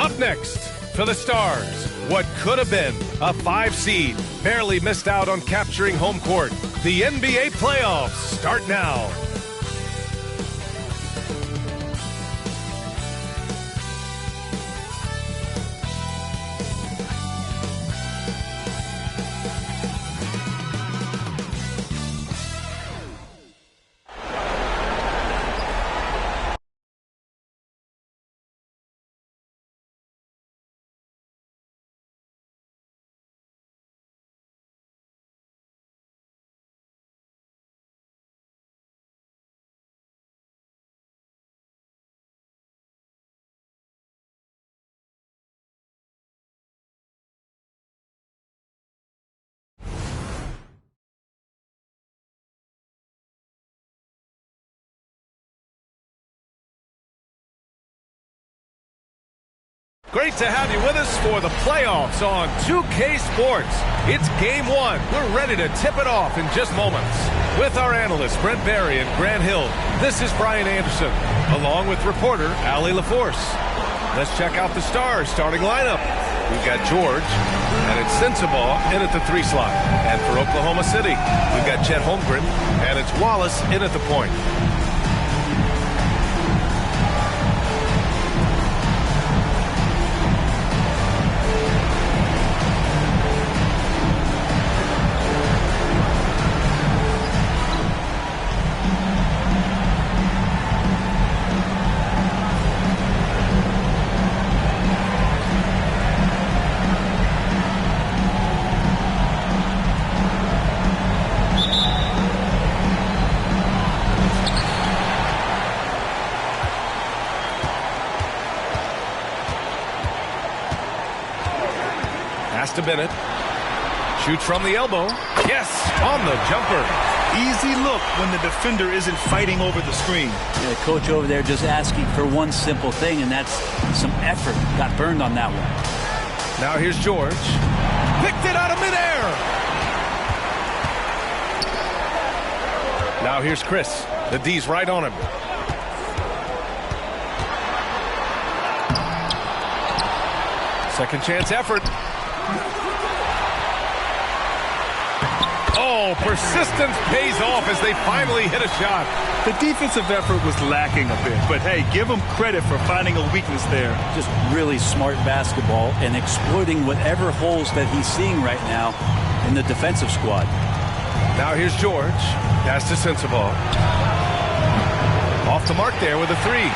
Up next for the Stars, what could have been a 5 seed, barely missed out on capturing home court. The NBA playoffs start now. Great to have you with us for the playoffs on 2K Sports. It's Game 1. We're ready to tip it off in just moments. With our analysts, Brent Barry and Grant Hill, this is Brian Anderson, along with reporter Allie LaForce. Let's check out the Stars starting lineup. We've got George, and it's Sensabaugh in at the 3 slot. And for Oklahoma City, we've got Chet Holmgren, and it's Wallace in at the point. To Bennett. Shoots from the elbow. Yes, on the jumper. Easy look when the defender isn't fighting over the screen. Yeah, the coach over there just asking for one simple thing, and that's some effort. Got burned on that one. Now here's George. Picked it out of midair. Now here's Chris. The D's right on him. Second chance effort. Oh, persistence pays off as they finally hit a shot. The defensive effort was lacking a bit, but hey, give him credit for finding a weakness there. Just really smart basketball and exploiting whatever holes that he's seeing right now in the defensive squad. Now here's George. Pass to Sensabaugh. Off the mark there with a 3.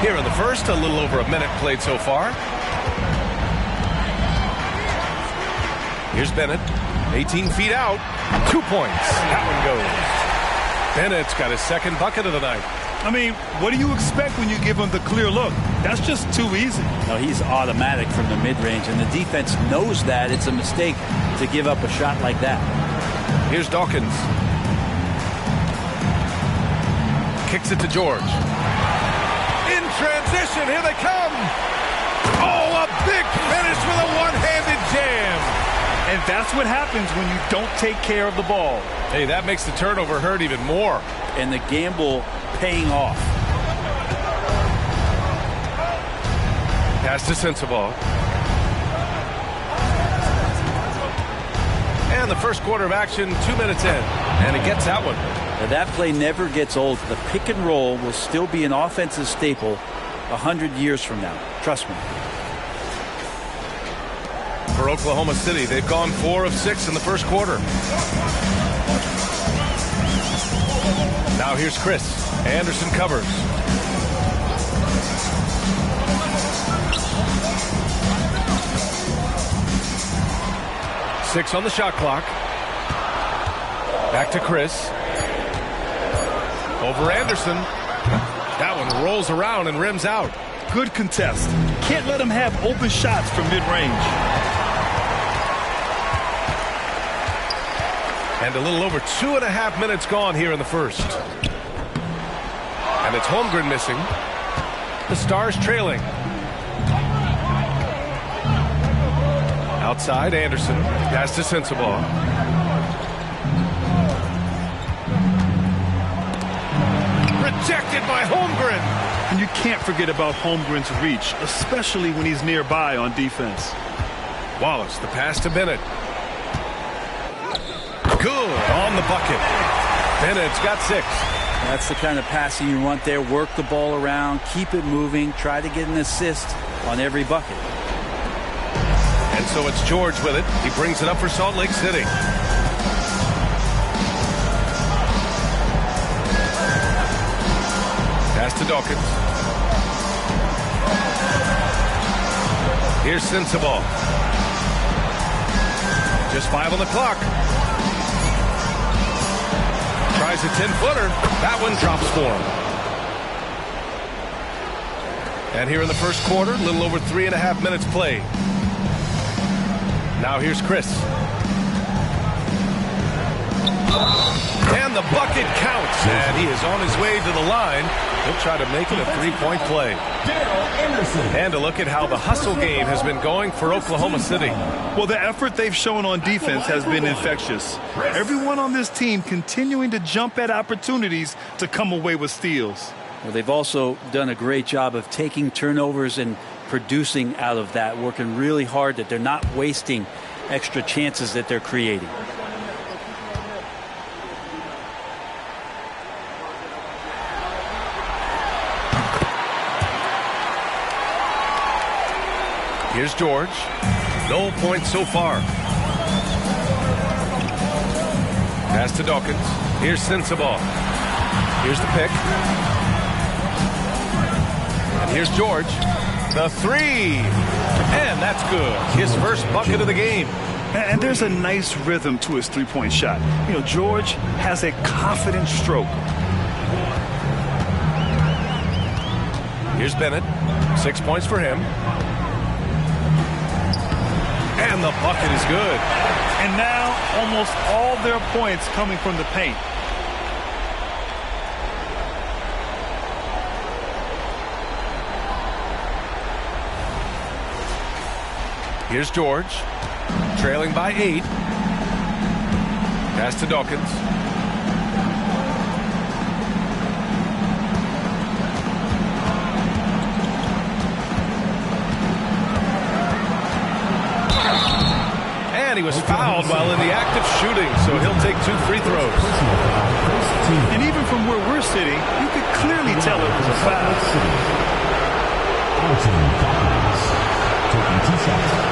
Here in the first, a little over a minute played so far. Here's Bennett, 18 feet out, 2 points. That one goes. Bennett's got his second bucket of the night. I mean, what do you expect when you give him the clear look? That's just too easy. No, he's automatic from the mid-range, and the defense knows that it's a mistake to give up a shot like that. Here's Dawkins. Kicks it to George. In transition, here they come. Oh, a big finish with a one-handed jam. And that's what happens when you don't take care of the ball. Hey, that makes the turnover hurt even more. And the gamble paying off. Pass to Sensabaugh. And the first quarter of action, 2 minutes in. And he gets that one. Now, that play never gets old. The pick and roll will still be an offensive staple 100 years from now. Trust me. For Oklahoma City, they've gone 4 of 6 in the first quarter. Now here's Chris. Anderson covers. Six on the shot clock. Back to Chris. Over Anderson. That one rolls around and rims out. Good contest. Can't let him have open shots from mid-range. And a little over 2.5 minutes gone here in the first. And it's Holmgren missing. The Stars trailing. Outside, Anderson. Pass to Sensabaugh. Rejected by Holmgren. can't forget about Holmgren's reach, especially when he's nearby on defense. Wallace, the pass to Bennett. Good on the bucket. Bennett's got 6. That's the kind of passing you want there. Work the ball around, keep it moving, try to get an assist on every bucket. And so it's George with it. He brings it up for Salt Lake City. Pass to Dawkins. Here's Sensabaugh. Just 5 on the clock. Tries a 10-footer. That one drops for him. And here in the first quarter, a little over 3.5 minutes played. Now here's Chris. And the bucket counts. And he is on his way to the line. He'll try to make it a 3-point play. And a look at how the hustle game has been going for Oklahoma City. Well, the effort they've shown on defense has been infectious. Everyone on this team continuing to jump at opportunities to come away with steals. Well, they've also done a great job of taking turnovers and producing out of that, working really hard that they're not wasting extra chances that they're creating. Here's George. No points so far. Pass to Dawkins. Here's Sensabaugh. Here's the pick. And here's George. The 3. And that's good. His first bucket of the game. And there's a nice rhythm to his three-point shot. You know, George has a confident stroke. Here's Bennett. 6 points for him. And the bucket is good. And now almost all their points coming from the paint. Here's George. Trailing by 8. Pass to Dawkins. And he was fouled while in the act of shooting, so he'll take 2 free throws. And even from where we're sitting, you could clearly tell it was a foul. Taking 2 shots.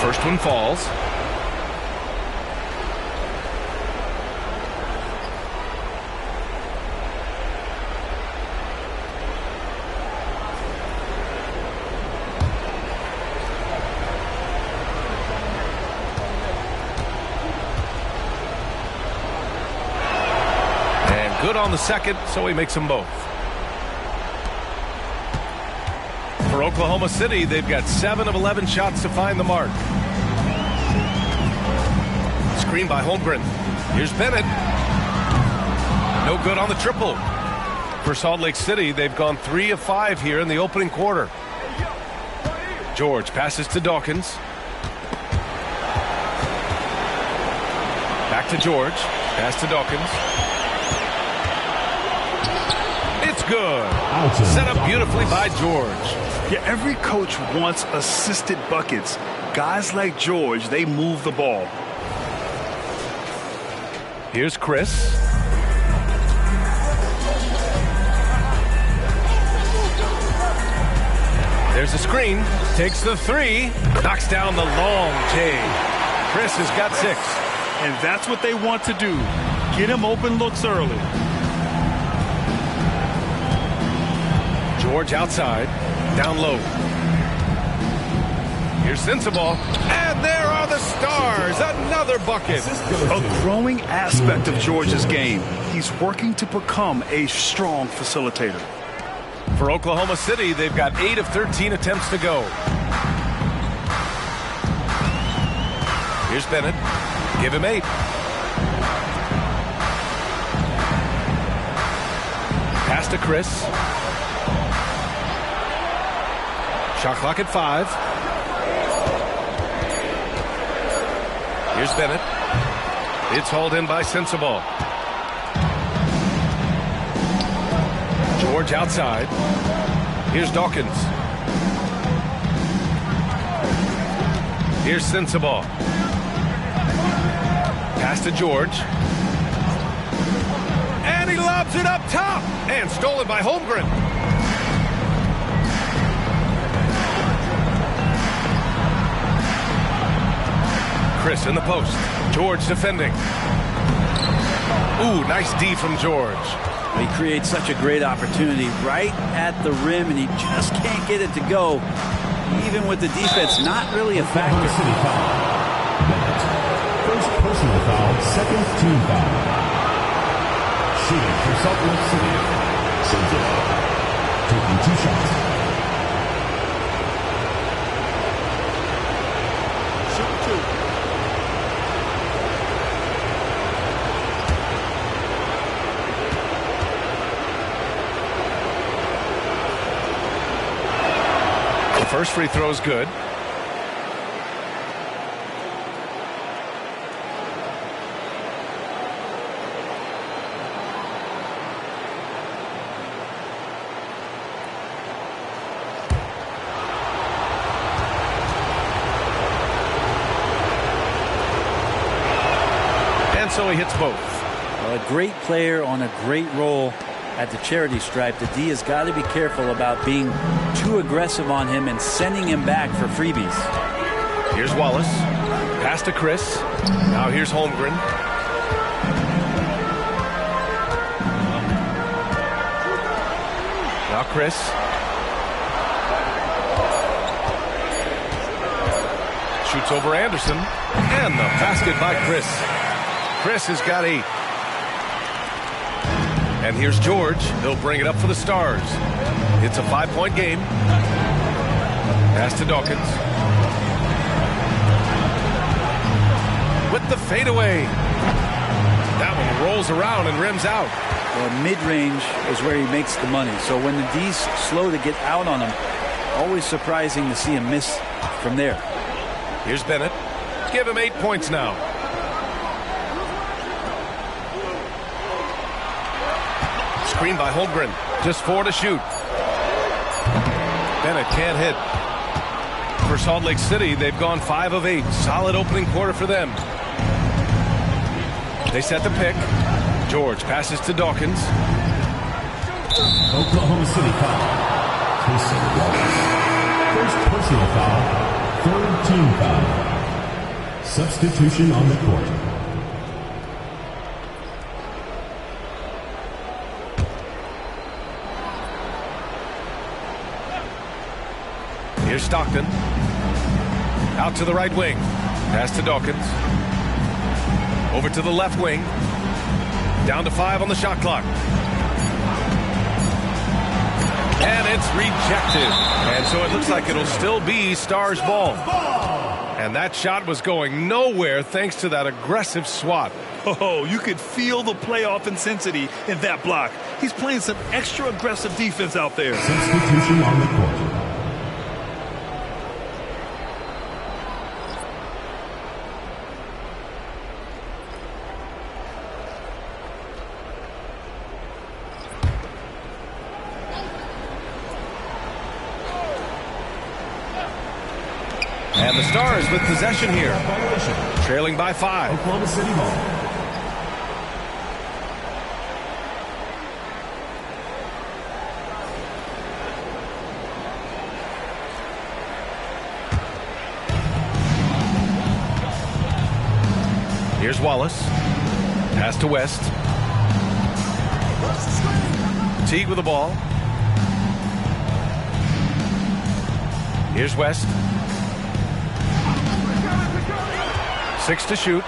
First one falls. And good on the second, so he makes them both. For Oklahoma City, they've got 7 of 11 shots to find the mark. Screen by Holmgren. Here's Bennett. No good on the triple. For Salt Lake City, they've gone 3 of 5 here in the opening quarter. George passes to Dawkins. Back to George. Pass to Dawkins. It's good. Set up beautifully by George. Yeah, every coach wants assisted buckets. Guys like George, they move the ball. Here's Chris. There's a screen. Takes the 3. Knocks down the long J. Chris has got 6. And that's what they want to do. Get him open looks early. George outside. Down low. Here's Sensabaugh. And there are the stars. Another bucket. A growing aspect of George's game. He's working to become a strong facilitator. For Oklahoma City, they've got 8 of 13 attempts to go. Here's Bennett. Give him 8. Pass to Chris. Shot clock at 5. Here's Bennett. It's hauled in by Sensabaugh. George outside. Here's Dawkins. Here's Sensabaugh. Pass to George. And he lobs it up top. And stolen by Holmgren. Chris in the post. George defending. Ooh, nice D from George. He creates such a great opportunity right at the rim, and he just can't get it to go, even with the defense not really a factor. City foul. First personal foul, second team foul. Shooting for Salt Lake City. Sensabaugh taking 2 shots. First free throw is good. And so he hits both. A great player on a great role at the charity stripe. The D has got to be careful about being too aggressive on him and sending him back for freebies. Here's Wallace. Pass to Chris. Now here's Holmgren. Now Chris. Shoots over Anderson. And the basket by Chris. Chris has got 8. And here's George. He'll bring it up for the Stars. It's a 5-point game. Pass to Dawkins. With the fadeaway. That one rolls around and rims out. Well, mid-range is where he makes the money. So when the D's slow to get out on him, always surprising to see him miss from there. Here's Bennett. Give him 8 points now. Screen by Holmgren. Just 4 to shoot. Bennett can't hit. For Salt Lake City, they've gone 5 of 8. Solid opening quarter for them. They set the pick. George passes to Dawkins. Oklahoma City foul. Casey Wallace. First personal foul. Third team foul. Substitution on the court. Here's Stockton. Out to the right wing. Pass to Dawkins. Over to the left wing. Down to 5 on the shot clock. And it's rejected. And so it looks like it'll still be Stars ball. And that shot was going nowhere thanks to that aggressive swat. Oh, you could feel the playoff intensity in that block. He's playing some extra aggressive defense out there. Substitution on the court. And the Stars with possession here. Trailing by 5. Oklahoma City ball. Here's Wallace. Pass to West. Teague with the ball. Here's West. 6 to shoot.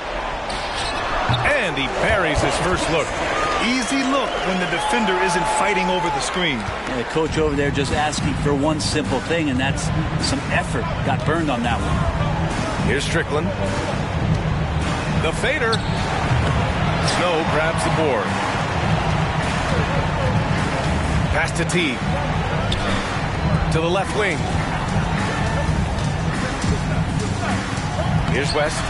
And he buries his first look. Easy look when the defender isn't fighting over the screen. And the coach over there just asking for one simple thing, and that's some effort. Got burned on that one. Here's Strickland. The fader. Snow grabs the board. Pass to Teague. To the left wing. Here's West,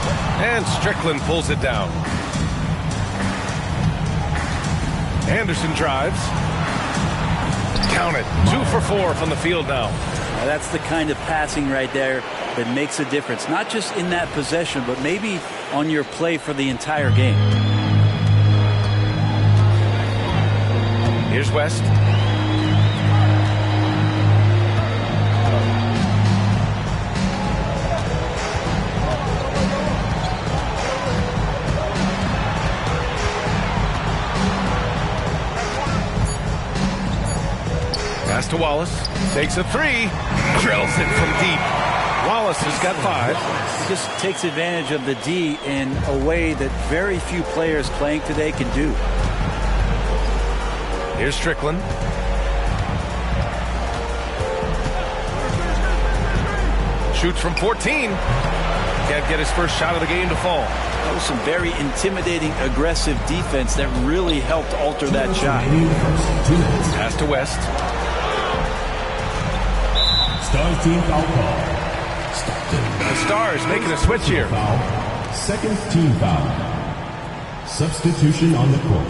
and Strickland pulls it down. Anderson drives. Count it. 2 for 4 from the field now. Now that's the kind of passing right there that makes a difference. Not just in that possession, but maybe on your play for the entire game. Here's West. Pass to Wallace. Takes a 3. Drills it from deep. Wallace has got 5. He just takes advantage of the D in a way that very few players playing today can do. Here's Strickland. Shoots from 14. Can't get his first shot of the game to fall. That was some very intimidating, aggressive defense that really helped alter that shot. Pass to West. Stars team foul call. The Stars making a switch here. Second team foul. Substitution on the court.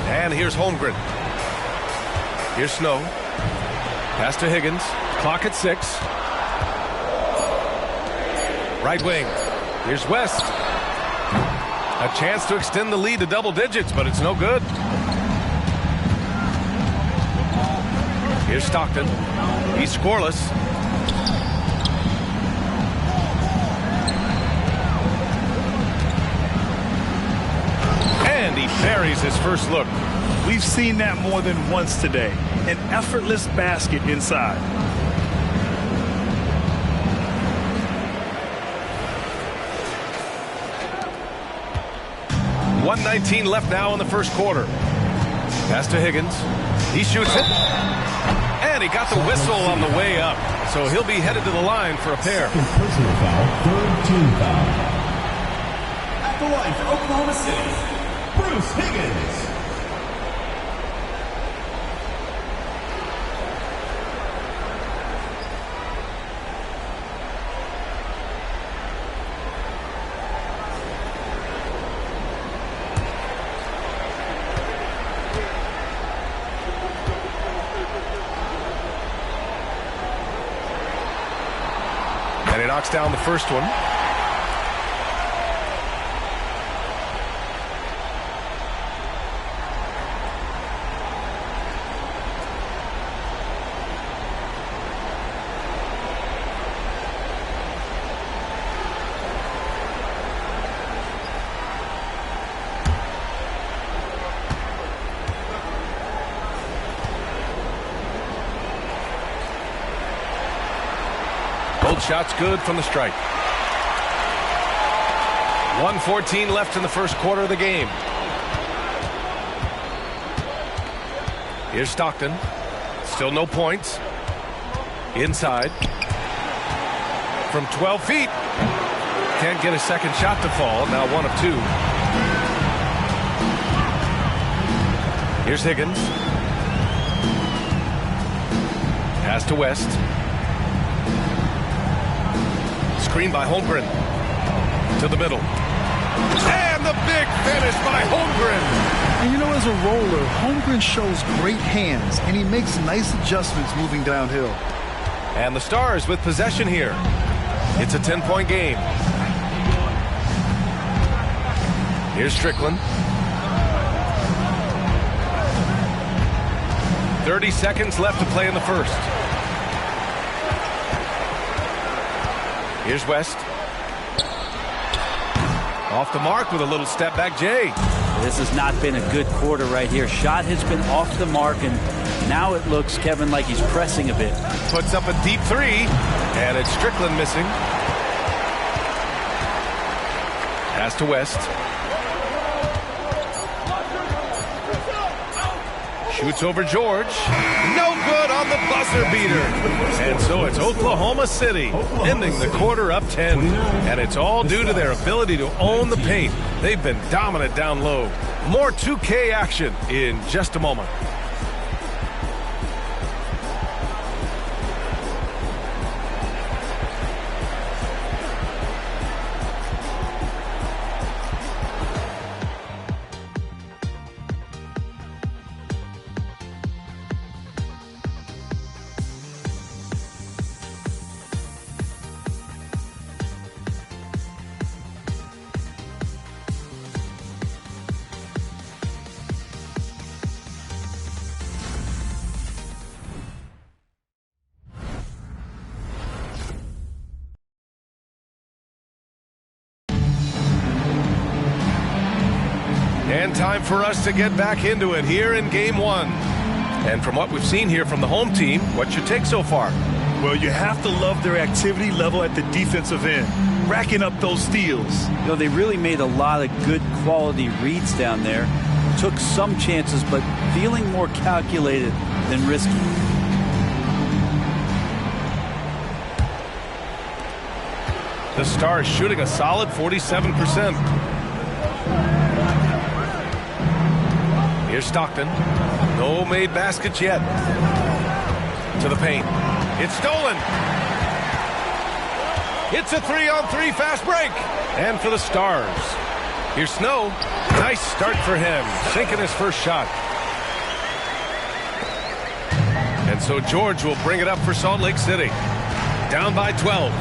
And here's Holmgren. Here's Snow. Pass to Higgins. Clock at 6. Right wing. Here's West. A chance to extend the lead to double digits, but it's no good. Here's Stockton. He's scoreless. And he buries his first look. We've seen that more than once today. An effortless basket inside. 1:19 left now in the first quarter. Pass to Higgins. He shoots it. And he got the whistle on the way up. So he'll be headed to the line for a pair. Second personal foul, third team foul. At the line for Oklahoma City, Bruce Higgins. And he knocks down the first one. Both shots good from the stripe. 1:14 left in the first quarter of the game. Here's Stockton. Still no points. Inside. From 12 feet. Can't get a second shot to fall. Now 1 of 2. Here's Higgins. Pass to West. Screen by Holmgren. To the middle. And the big finish by Holmgren. And you know, as a roller, Holmgren shows great hands, and he makes nice adjustments moving downhill. And the Stars with possession here. It's a 10-point game. Here's Strickland. 30 seconds left to play in the first. Here's West. Off the mark with a little step back Jay. This has not been a good quarter right here. Shot has been off the mark, and now it looks, Kevin, like he's pressing a bit. Puts up a deep 3, and it's Strickland missing. Pass to West. Shoots over George. No good on the buzzer beater. And so it's Oklahoma City ending the quarter up 10. And it's all due to their ability to own the paint. They've been dominant down low. More 2K action in just a moment. And time for us to get back into it here in Game 1. And from what we've seen here from the home team, what's your take so far? Well, you have to love their activity level at the defensive end, racking up those steals. You know, they really made a lot of good quality reads down there. Took some chances, but feeling more calculated than risky. The Stars shooting a solid 47%. Here's Stockton. No made baskets yet. To the paint. It's stolen. It's a 3-on-3 fast break. And for the Stars. Here's Snow. Nice start for him. Sinking his first shot. And so George will bring it up for Salt Lake City. Down by 12.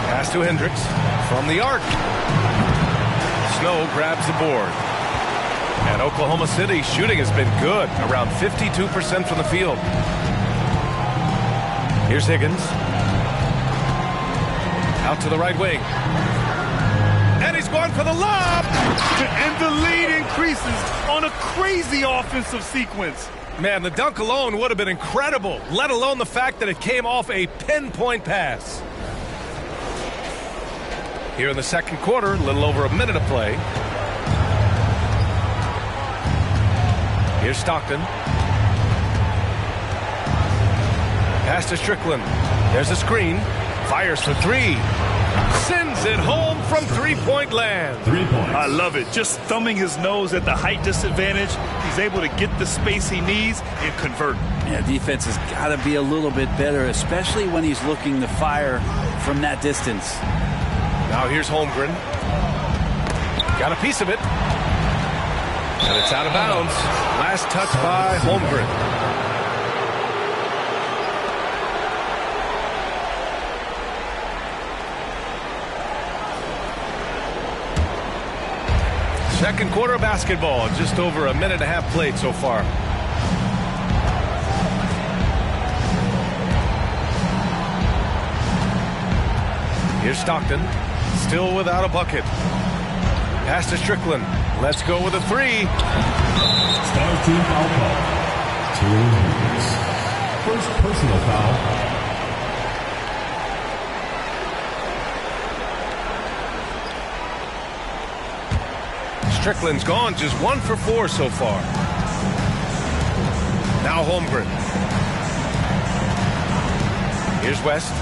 Pass to Hendricks from the arc. Snow grabs the board. And Oklahoma City shooting has been good, around 52% from the field. Here's Higgins. Out to the right wing. And he's going for the lob. And the lead increases on a crazy offensive sequence. Man, the dunk alone would have been incredible, let alone the fact that it came off a pinpoint pass. Here in the second quarter, a little over a minute of play. Here's Stockton. Pass to Strickland. There's a screen. Fires for three. Sends it home from three-point land. 3 points. I love it. Just thumbing his nose at the height disadvantage. He's able to get the space he needs and convert. Yeah, defense has got to be a little bit better, especially when he's looking to fire from that distance. Now here's Holmgren. Got a piece of it. And it's out of bounds. Last touch by Holmgren. Second quarter of basketball. Just over a minute and a half played so far. Here's Stockton. Still without a bucket. Pass to Strickland. Let's go with a three. Stars team foul call. 2 minutes. First personal foul. Strickland's gone just 1 for 4 so far. Now Holmgren. Here's West.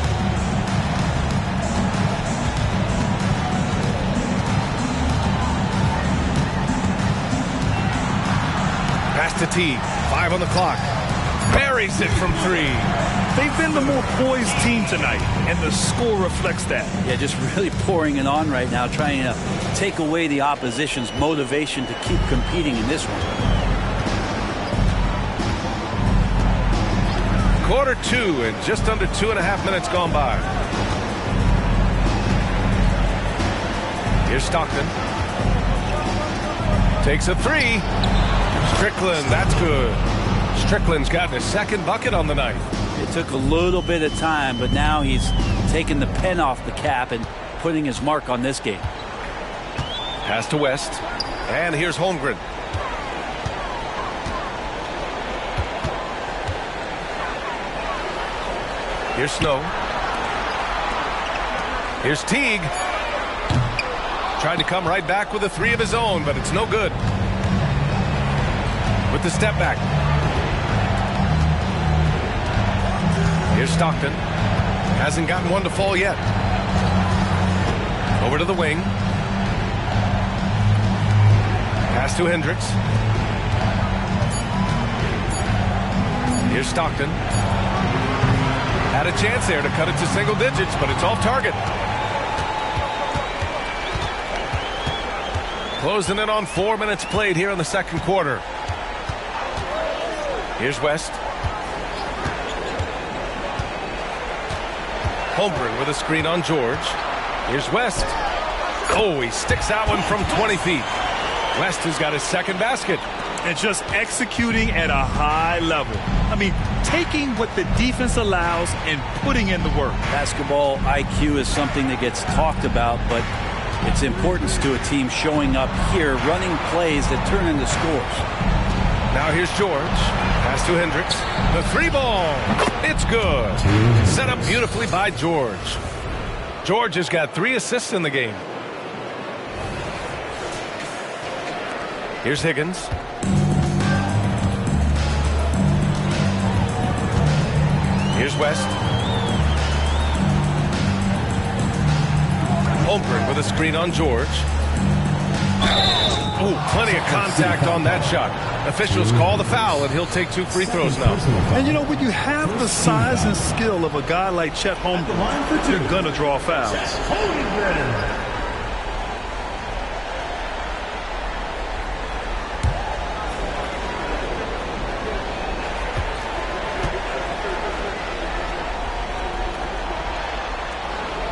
Pass to T. 5 on the clock. Buries it from 3. They've been the more poised team tonight, and the score reflects that. Yeah, just really pouring it on right now, trying to take away the opposition's motivation to keep competing in this one. Quarter 2 and just under 2.5 minutes gone by. Here's Stockton. Takes a 3. Strickland, that's good. Strickland's gotten his second bucket on the night. It took a little bit of time, but now he's taking the pen off the cap and putting his mark on this game. Pass to West. And here's Holmgren. Here's Snow. Here's Teague. Trying to come right back with a three of his own, but it's no good. With the step back. Here's Stockton. Hasn't gotten one to fall yet. Over to the wing. Pass to Hendricks. Here's Stockton. Had a chance there to cut it to single digits, but it's off target. Closing in on 4 minutes played here in the second quarter. Here's West. Holmgren with a screen on George. Here's West. Oh, he sticks that one from 20 feet. West has got his second basket. And just executing at a high level. I mean, taking what the defense allows and putting in the work. Basketball IQ is something that gets talked about, but its importance to a team showing up here, running plays that turn into scores. Now here's George. Pass to Hendricks. The three ball. It's good. Set up beautifully by George. George has got 3 assists in the game. Here's Higgins. Here's West. Holmgren with a screen on George. Ooh, plenty of contact on that shot. Officials call the foul, and he'll take 2 free throws now. And you know, when you have the size and skill of a guy like Chet Holmgren, you're going to draw fouls.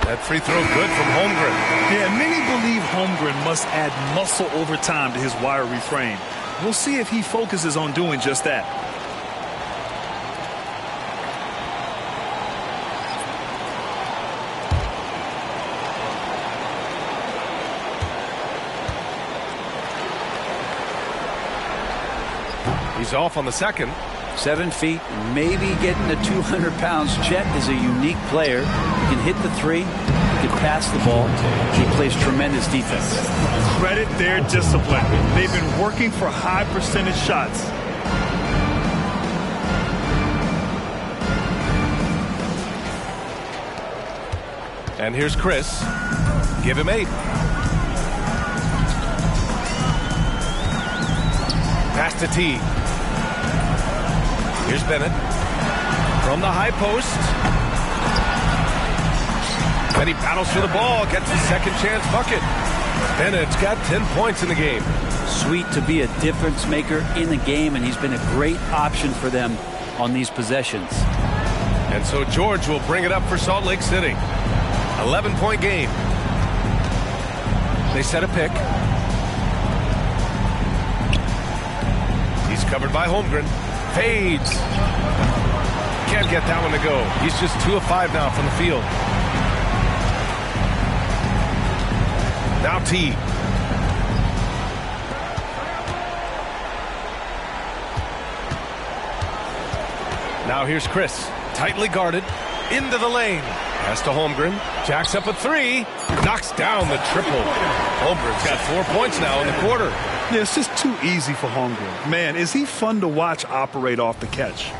That free throw good from Holmgren. Yeah, many believe Holmgren must add muscle over time to his wiry frame. We'll see if he focuses on doing just that. He's off on the second. 7 feet, maybe getting to 200 pounds. Chet is a unique player. He can hit the three, he can pass the ball. He plays tremendous defense. Credit their discipline. They've been working for high percentage shots. And here's Chris. Give him 8. Pass to T. Here's Bennett from the high post. And he battles for the ball, gets his second chance bucket. Bennett's got 10 points in the game. Sweet to be a difference maker in the game, and he's been a great option for them on these possessions. And so George will bring it up for Salt Lake City. 11-point game. They set a pick. He's covered by Holmgren. Fades. Can't get that one to go. He's just 2 of 5 now from the field. Now T. Now here's Chris. Tightly guarded. Into the lane. Pass to Holmgren. Jacks up a 3. Knocks down the triple. Holmgren's got 4 points now in the quarter. Yeah, it's just too easy for Holmgren. Man, is he fun to watch operate off the catch.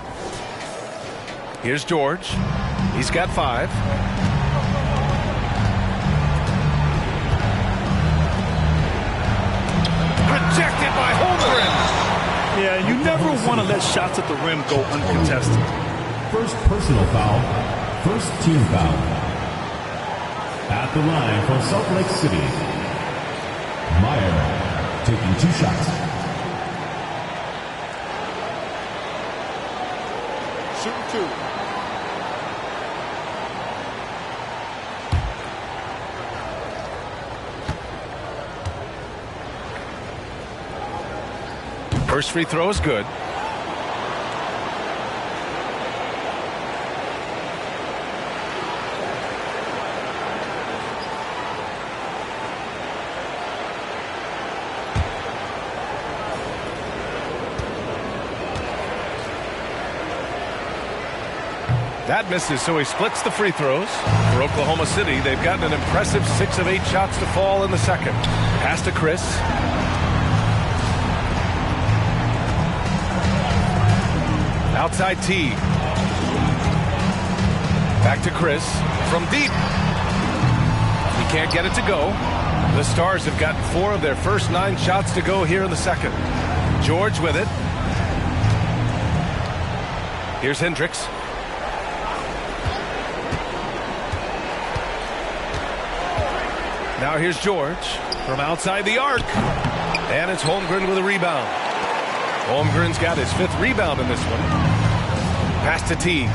Here's George. He's got 5. Rejected by Holmgren. Yeah, you never want to let shots at the rim go uncontested. First personal foul. First team foul. At the line for Salt Lake City, Meyer taking 2 shots. Shooting 2. First free throw is good. That misses, so he splits the free throws. For Oklahoma City, they've gotten an impressive 6 of 8 shots to fall in the second. Pass to Chris. Outside T. Back to Chris from deep. He can't get it to go. The Stars have gotten 4 of their first 9 shots to go here in the second. George with it. Here's Hendricks. Now here's George from outside the arc. And it's Holmgren with a rebound. Holmgren's got his 5th rebound in this one. Pass to T.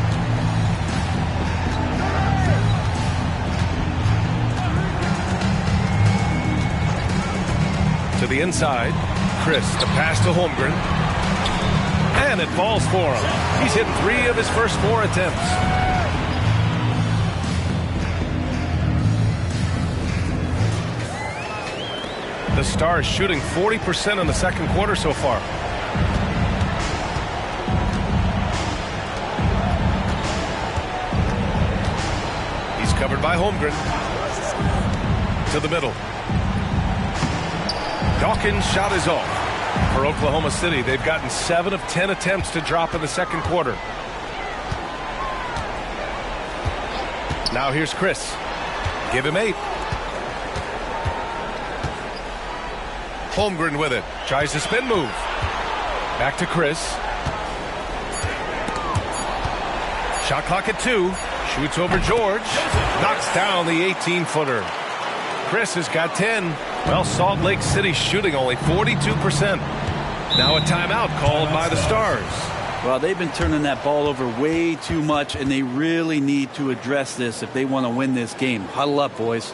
To the inside. Chris, the pass to Holmgren. And it falls for him. He's hit 3 of his first 4 attempts. The Stars shooting 40% in the second quarter so far. He's covered by Holmgren. To the middle. Dawkins' shot is off. For Oklahoma City, they've gotten 7 of 10 attempts to drop in the second quarter. Now here's Chris. Give him 8. Holmgren with it. Tries to spin move. Back to Chris. Shot clock at 2. Shoots over George. Knocks down the 18-footer. Chris has got 10. Well, Salt Lake City shooting only 42%. Now a timeout called by the Stars. Well, they've been turning that ball over way too much, and they really need to address this if they want to win this game. Huddle up, boys.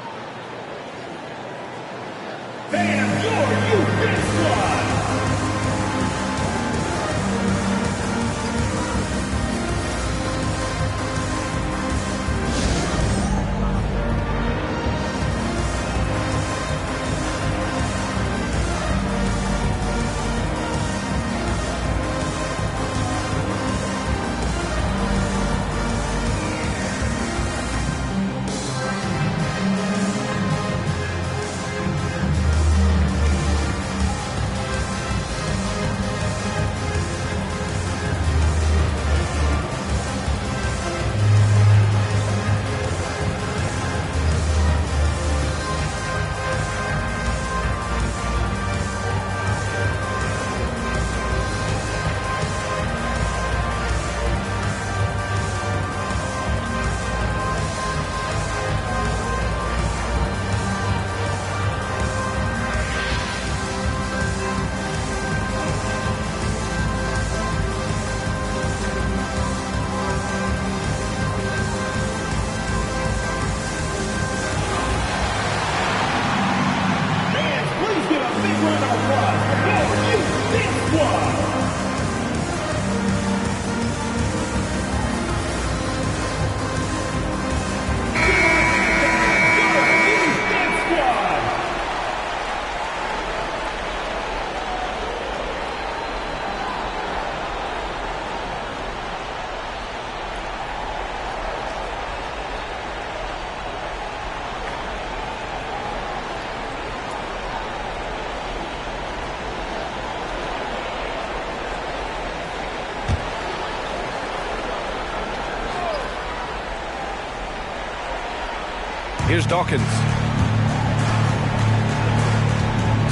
Here's Dawkins.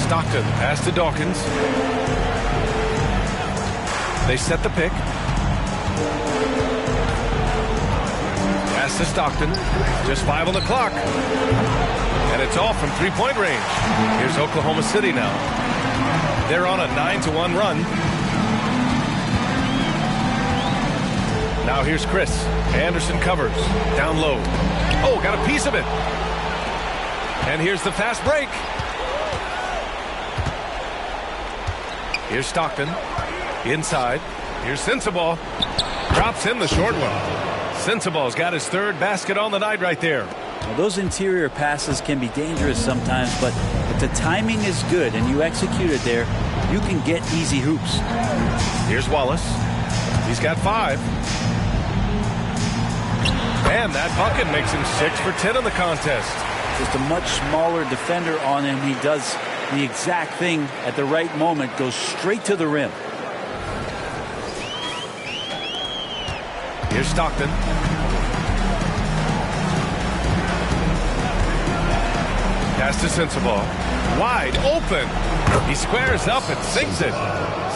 Stockton, pass to Dawkins. They set the pick. Pass to Stockton. Just 5 on the clock. And it's off from three-point range. Here's Oklahoma City now. They're on a 9-1 run. Now here's Chris. Anderson covers. Down low. Oh, got a piece of it. And here's the fast break. Here's Stockton. Inside. Here's Sensabaugh. Drops in the short one. Sensabaugh's got his 3rd basket on the night right there. Well, those interior passes can be dangerous sometimes, but if the timing is good and you execute it there, you can get easy hoops. Here's Wallace. He's got 5. And that bucket makes him 6 for 10 in the contest. Just a much smaller defender on him. He does the exact thing at the right moment, goes straight to the rim. Here's Stockton. Pass to Sensabaugh. Wide open. He squares up and sinks it.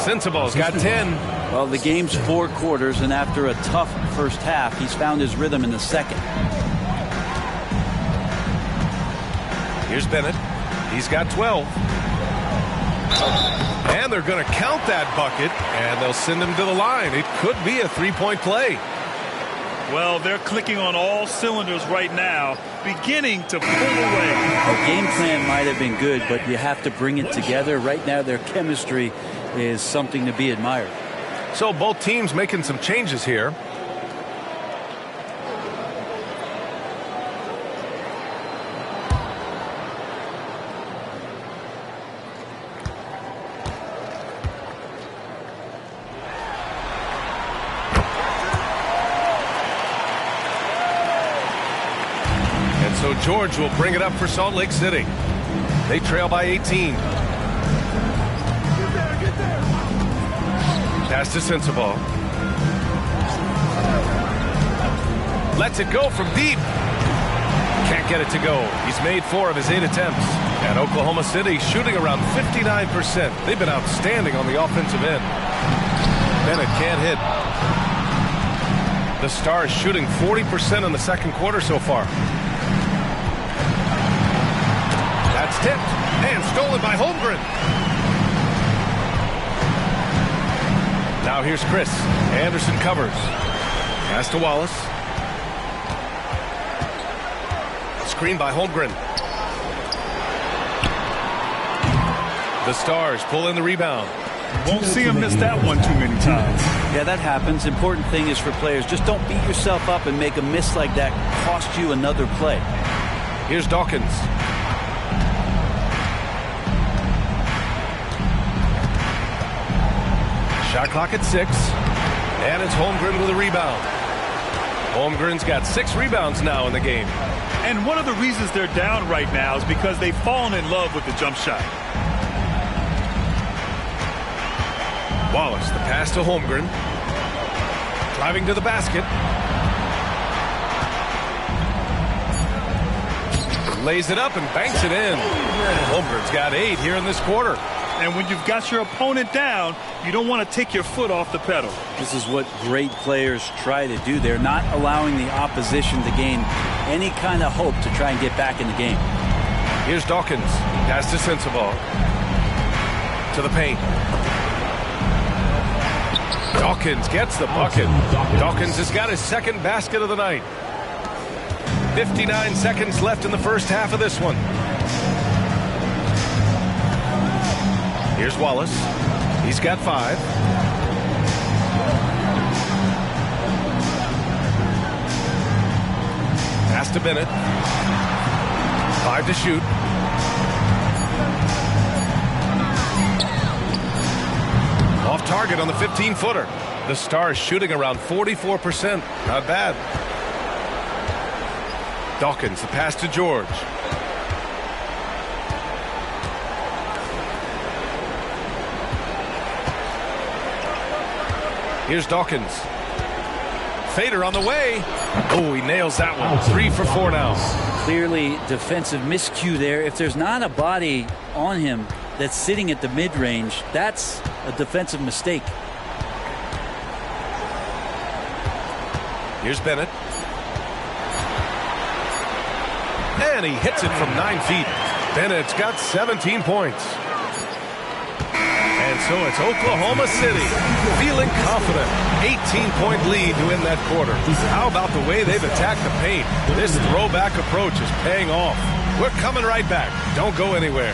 Sensabaugh's got 10. Well, the game's 4 quarters, and after a tough first half, he's found his rhythm in the second. Here's Bennett. He's got 12. And they're going to count that bucket, and they'll send him to the line. It could be a 3-point play. Well, they're clicking on all cylinders right now, beginning to pull away. The game plan might have been good, but you have to bring it together. Right now, their chemistry is something to be admired. So both teams making some changes here. So George will bring it up for Salt Lake City. They trail by 18. Pass to Sensabaugh. Lets it go from deep. Can't get it to go. He's made 4 of his 8 attempts. And Oklahoma City shooting around 59%. They've been outstanding on the offensive end. Bennett can't hit. The Stars shooting 40% in the second quarter so far. That's tipped and stolen by Holmgren. Now here's Chris. Anderson covers. Pass to Wallace. Screen by Holmgren. The Stars pull in the rebound. Won't see him miss that one too many times. Yeah, that happens. Important thing is for players, just don't beat yourself up and make a miss like that cost you another play. Here's Dawkins. Shot clock at 6. And it's Holmgren with a rebound. Holmgren's got 6 rebounds now in the game. And one of the reasons they're down right now is because they've fallen in love with the jump shot. Wallace, the pass to Holmgren. Driving to the basket. Lays it up and banks it in. Holmgren's got 8 here in this quarter. And when you've got your opponent down, you don't want to take your foot off the pedal. This is what great players try to do. They're not allowing the opposition to gain any kind of hope to try and get back in the game. Here's Dawkins. Pass to Sensabaugh. To the paint. Dawkins gets the bucket. Dawkins has got his second basket of the night. 59 seconds left in the first half of this one. Here's Wallace. He's got 5. Pass to Bennett. 5 to shoot. Off target on the 15-footer. The Stars shooting around 44%. Not bad. Dawkins, the pass to George. Here's Dawkins. Fader on the way. Oh, he nails that one. 3 for 4 now. Clearly defensive miscue there. If there's not a body on him that's sitting at the mid-range, that's a defensive mistake. Here's Bennett. And he hits it from 9 feet. Bennett's got 17 points. And so it's Oklahoma City feeling confident. 18-point lead to win that quarter. How about the way they've attacked the paint? This throwback approach is paying off. We're coming right back. Don't go anywhere.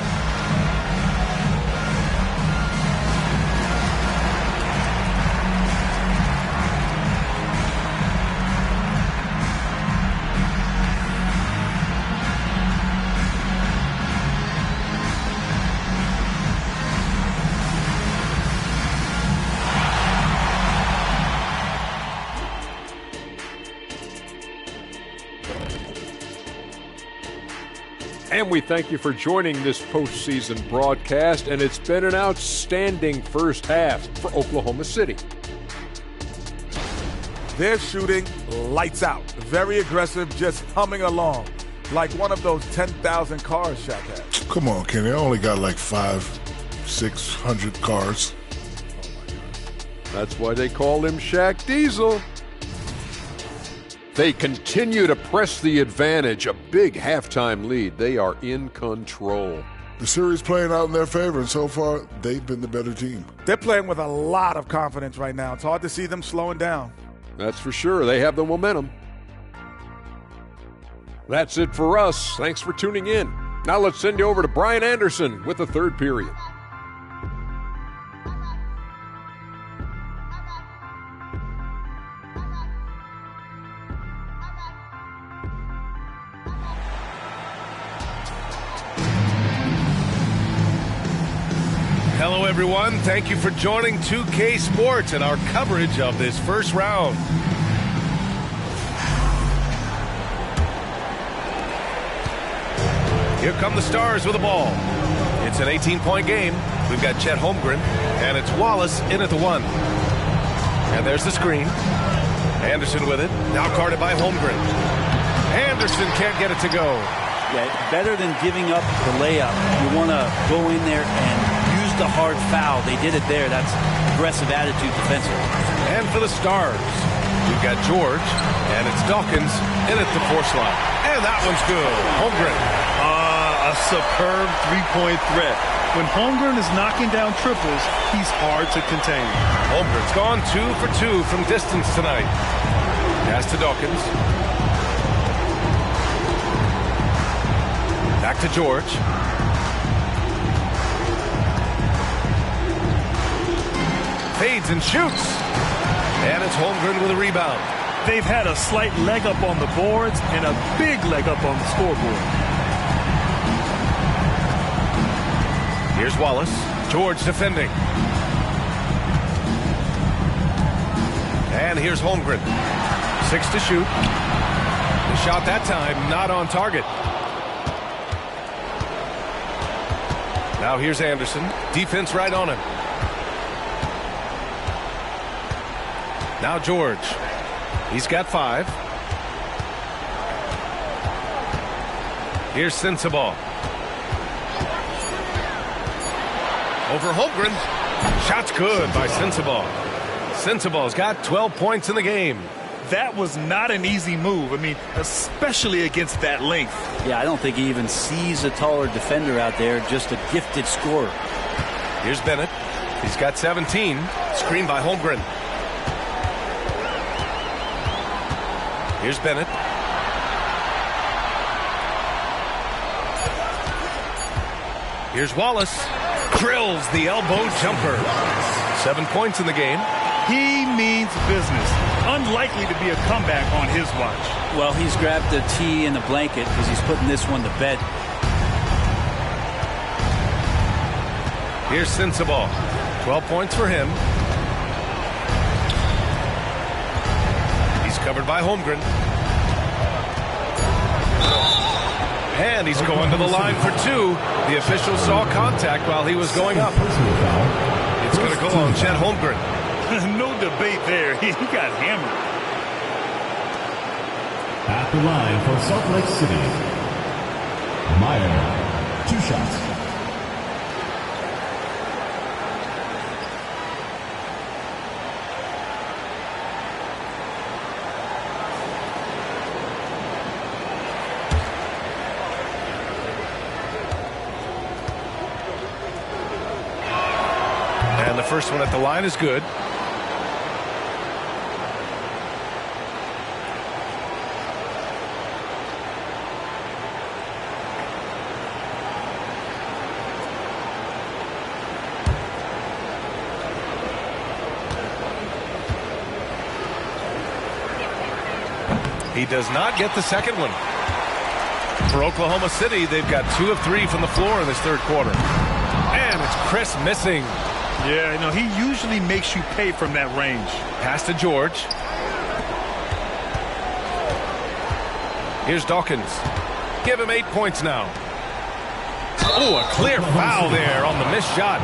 And we thank you for joining this postseason broadcast, and it's been an outstanding first half for Oklahoma City. They're shooting lights out. Very aggressive, just humming along. Like one of those 10,000 cars Shaq has. Come on, Kenny. I only got like 600 cars. That's why they call him Shaq Diesel. They continue to press the advantage, a big halftime lead. They are in control. The series playing out in their favor, and so far, they've been the better team. They're playing with a lot of confidence right now. It's hard to see them slowing down. That's for sure. They have the momentum. That's it for us. Thanks for tuning in. Now let's send you over to Brian Anderson with the third period. Hello, everyone. Thank you for joining 2K Sports and our coverage of this first round. Here come the Stars with the ball. It's an 18-point game. We've got Chet Holmgren, and it's Wallace in at the 1. And there's the screen. Anderson with it. Now guarded by Holmgren. Anderson can't get it to go. Yeah, better than giving up the layup. You want to go in there and use the hard foul. They did it there. That's aggressive attitude defensively. And for the Stars, we've got George, and it's Dawkins in at the force line. And that one's good. Holmgren. A superb three-point threat. When Holmgren is knocking down triples, he's hard to contain. Holmgren's gone 2 for 2 from distance tonight. Pass to Dawkins. Back to George. Fades and shoots. And it's Holmgren with a rebound. They've had a slight leg up on the boards and a big leg up on the scoreboard. Here's Wallace. George defending. And here's Holmgren. 6 to shoot. The shot that time not on target. Now here's Anderson. Defense right on him. Now George. He's got 5. Here's Sensabaugh. Over Holmgren. Shot's good by Sensabaugh. Sensabaugh's got 12 points in the game. That was not an easy move. I mean, especially against that length. Yeah, I don't think he even sees a taller defender out there, just a gifted scorer. Here's Bennett. He's got 17. Screened by Holmgren. Here's Bennett. Here's Wallace. Drills the elbow jumper. 7 points in the game. He means business. Unlikely to be a comeback on his watch. Well, he's grabbed the tee and the blanket because he's putting this one to bed. Here's Sensabaugh. 12 points for him. He's covered by Holmgren. And he's going to the line for 2. The official saw contact while he was going up. It's going to go on Chet Holmgren. No debate there. He got hammered. At the line for Salt Lake City, Meyer, 2 shots. And the first one at the line is good. He does not get the second one. For Oklahoma City, they've got 2 of 3 from the floor in this third quarter. And it's Chris missing. Yeah, no, he usually makes you pay from that range. Pass to George. Here's Dawkins. Give him 8 points now. Oh, a clear foul there on the missed shot.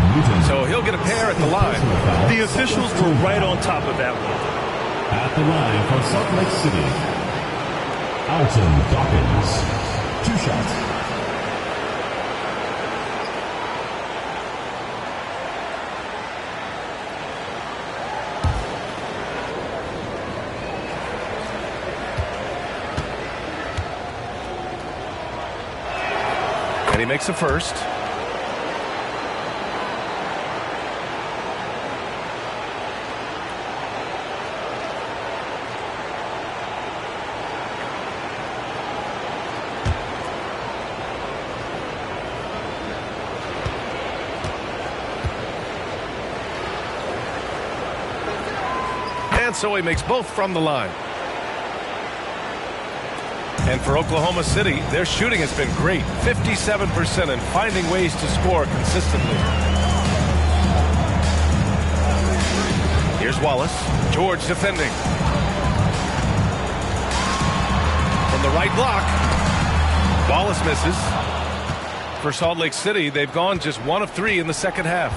So he'll get a pair at the line. The officials were right on top of that one. At the line for Salt Lake City, Alton Dawkins. 2 shots. And he makes a first. And so he makes both from the line. And for Oklahoma City, their shooting has been great. 57% and finding ways to score consistently. Here's Wallace. George defending. From the right block. Wallace misses. For Salt Lake City, they've gone just 1 of 3 in the second half.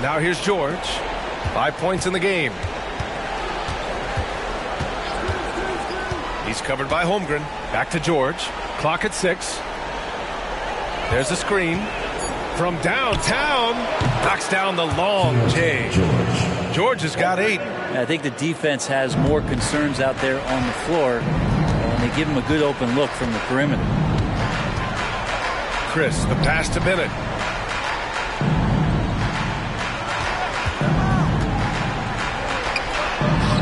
Now here's George. 5 points in the game. He's covered by Holmgren. Back to George. Clock at 6. There's a screen. From downtown. Knocks down the long J. George has got 8. I think the defense has more concerns out there on the floor, and they give him a good open look from the perimeter. Chris, the pass to Bennett.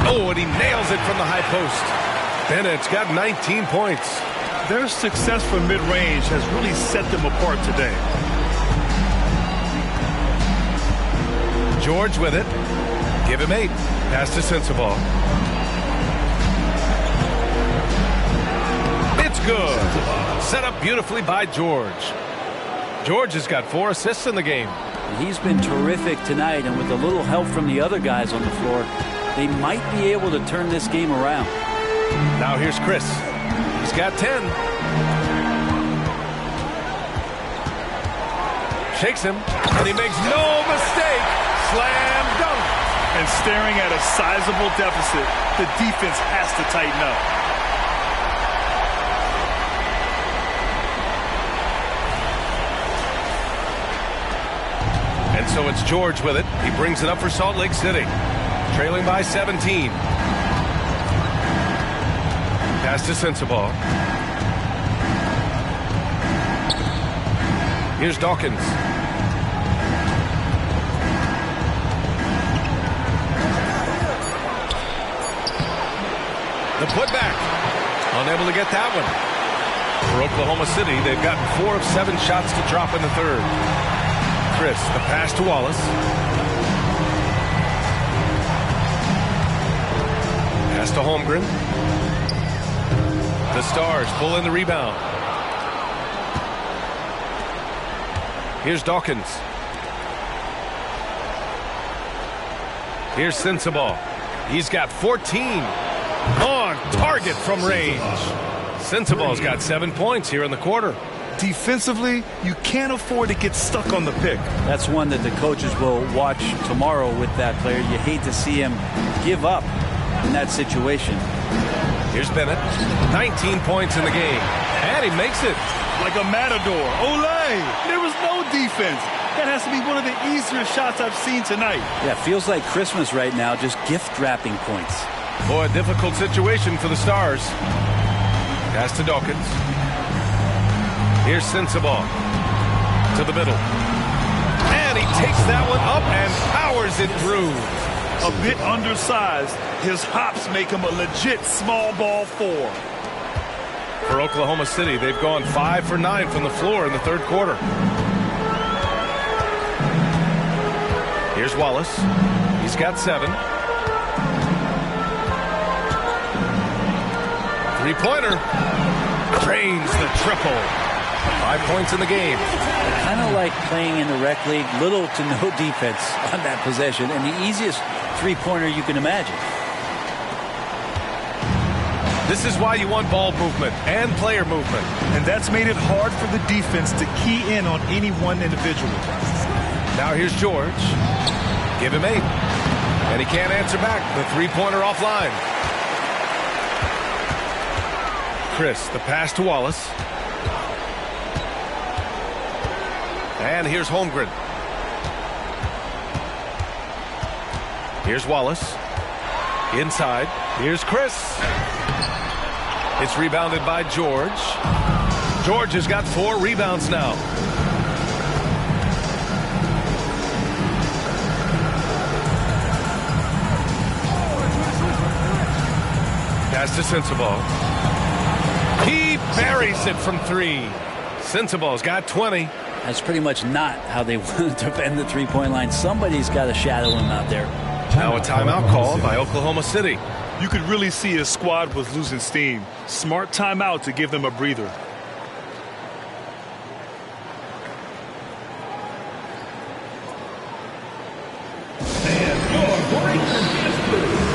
Oh, and he nails it from the high post. Bennett's got 19 points. Their success from mid-range has really set them apart today. George with it. Give him 8. Pass to Sensabaugh. It's good. Set up beautifully by George. George has got 4 assists in the game. He's been terrific tonight, and with a little help from the other guys on the floor, they might be able to turn this game around. Now here's Chris. He's got 10. Shakes him, and he makes no mistake. Slam dunk. And staring at a sizable deficit, the defense has to tighten up. And so it's George with it. He brings it up for Salt Lake City. Trailing by 17. Pass to Sensabaugh. Here's Dawkins. The putback. Unable to get that one. For Oklahoma City, they've gotten 4 of 7 shots to drop in the third. Chris, the pass to Wallace. Pass to Holmgren. The Stars pull in the rebound. Here's Dawkins. Here's Sensabaugh. He's got 14. On target from range. Sensabaugh's got 7 points here in the quarter. Defensively, you can't afford to get stuck on the pick. That's one that the coaches will watch tomorrow with that player. You hate to see him give up in that situation. Here's Bennett. 19 points in the game. And he makes it. Like a matador. Olay! There was no defense. That has to be one of the easier shots I've seen tonight. Yeah, feels like Christmas right now, just gift wrapping points. Boy, a difficult situation for the Stars. Pass to Dawkins. Here's Sensabaugh. To the middle. And he takes that one up and powers it through. A bit undersized. His hops make him a legit small ball 4. For Oklahoma City, they've gone 5 for 9 from the floor in the third quarter. Here's Wallace. He's got 7. Three-pointer. Drains the triple. 5 points in the game. Kind of like playing in the rec league, little to no defense on that possession, and the easiest three-pointer you can imagine. This is why you want ball movement and player movement. And that's made it hard for the defense to key in on any one individual. Now here's George. Give him 8. And he can't answer back. The three-pointer offline. Chris, the pass to Wallace. And here's Holmgren. Here's Wallace. Inside. Here's Chris. It's rebounded by George. George has got 4 rebounds now. Pass to Sensabaugh. He buries it from 3. Sensabaugh's got 20. That's pretty much not how they want to defend the three-point line. Somebody's got to shadow him out there. Now a timeout called by Oklahoma City. You could really see his squad was losing steam. Smart timeout to give them a breather. And your breakers is through.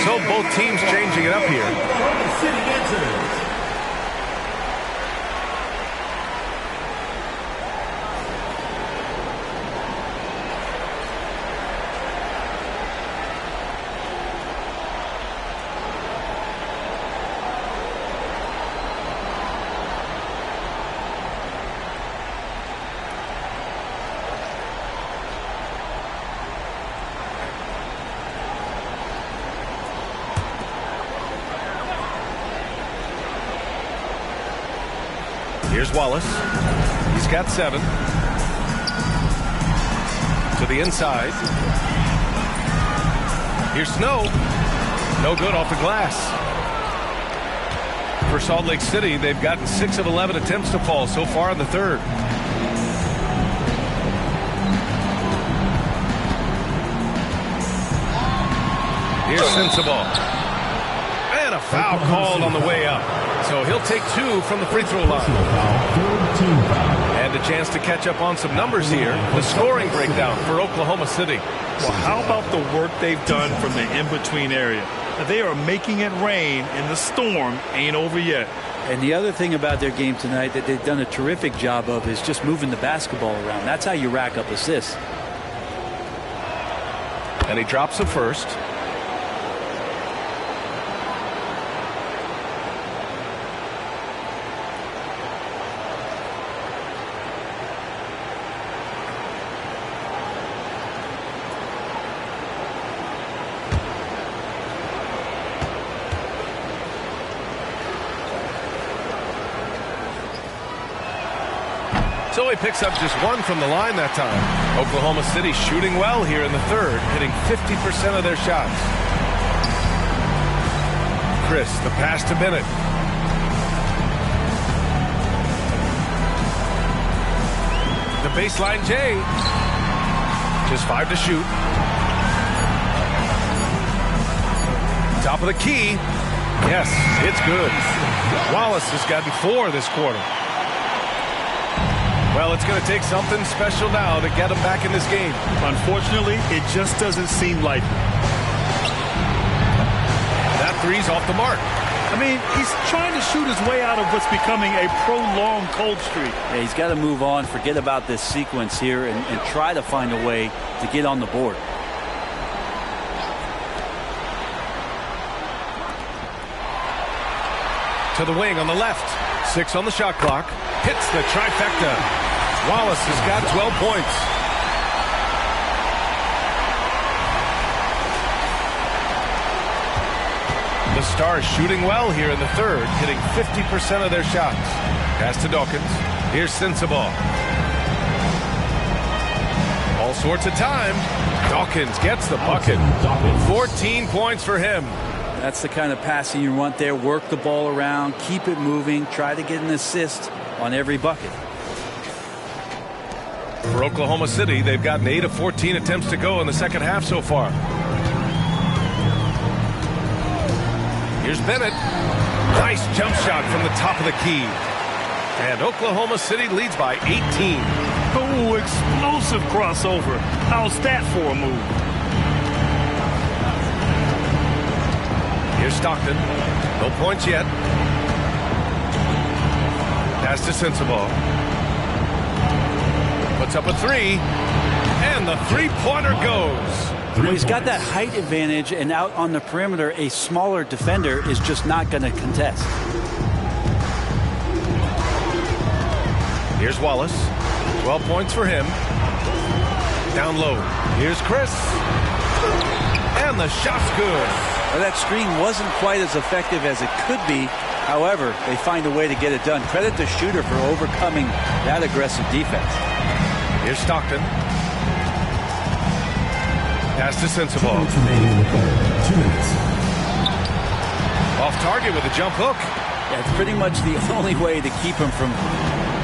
So both teams changing it up here. Oklahoma City enters. Here's Wallace. He's got 7. To the inside. Here's Snow. No good off the glass. For Salt Lake City, they've gotten 6 of 11 attempts to fall so far in the third. Here's Sensabaugh. And a foul called on the way up. So he'll take 2 from the free throw line. And a chance to catch up on some numbers here. The scoring breakdown for Oklahoma City. Well, how about the work they've done from the in-between area? They are making it rain, and the storm ain't over yet. And the other thing about their game tonight that they've done a terrific job of is just moving the basketball around. That's how you rack up assists. And he drops the first. So he picks up just 1 from the line that time. Oklahoma City shooting well here in the third, hitting 50% of their shots. Chris, the pass to Bennett. The baseline J. Just 5 to shoot. Top of the key. Yes, it's good. Wallace has gotten 4 this quarter. Well, it's going to take something special now to get them back in this game. Unfortunately, it just doesn't seem likely. That three's off the mark. I mean, he's trying to shoot his way out of what's becoming a prolonged cold streak. Yeah, he's got to move on, forget about this sequence here, and try to find a way to get on the board. To the wing on the left. 6 on the shot clock. Hits the trifecta. Wallace has got 12 points. The Stars shooting well here in the third, hitting 50% of their shots. Pass to Dawkins. Here's Sensabaugh. All sorts of time. Dawkins gets the bucket. 14 points for him. That's the kind of passing you want there. Work the ball around, keep it moving, try to get an assist on every bucket. For Oklahoma City, they've gotten 8 of 14 attempts to go in the second half so far. Here's Bennett. Nice jump shot from the top of the key. And Oklahoma City leads by 18. Oh, explosive crossover. How's that for a move? Here's Stockton. No points yet. Pass to Sensabaugh. Puts up a 3. And the three-pointer goes. Well, he's got that height advantage, and out on the perimeter, a smaller defender is just not going to contest. Here's Wallace. 12 points for him. Down low. Here's Chris. And the shot's good. Well, that screen wasn't quite as effective as it could be. However, they find a way to get it done. Credit the shooter for overcoming that aggressive defense. Here's Stockton. Pass to Sensabaugh. Off target with a jump hook. Yeah, it's pretty much the only way to keep him from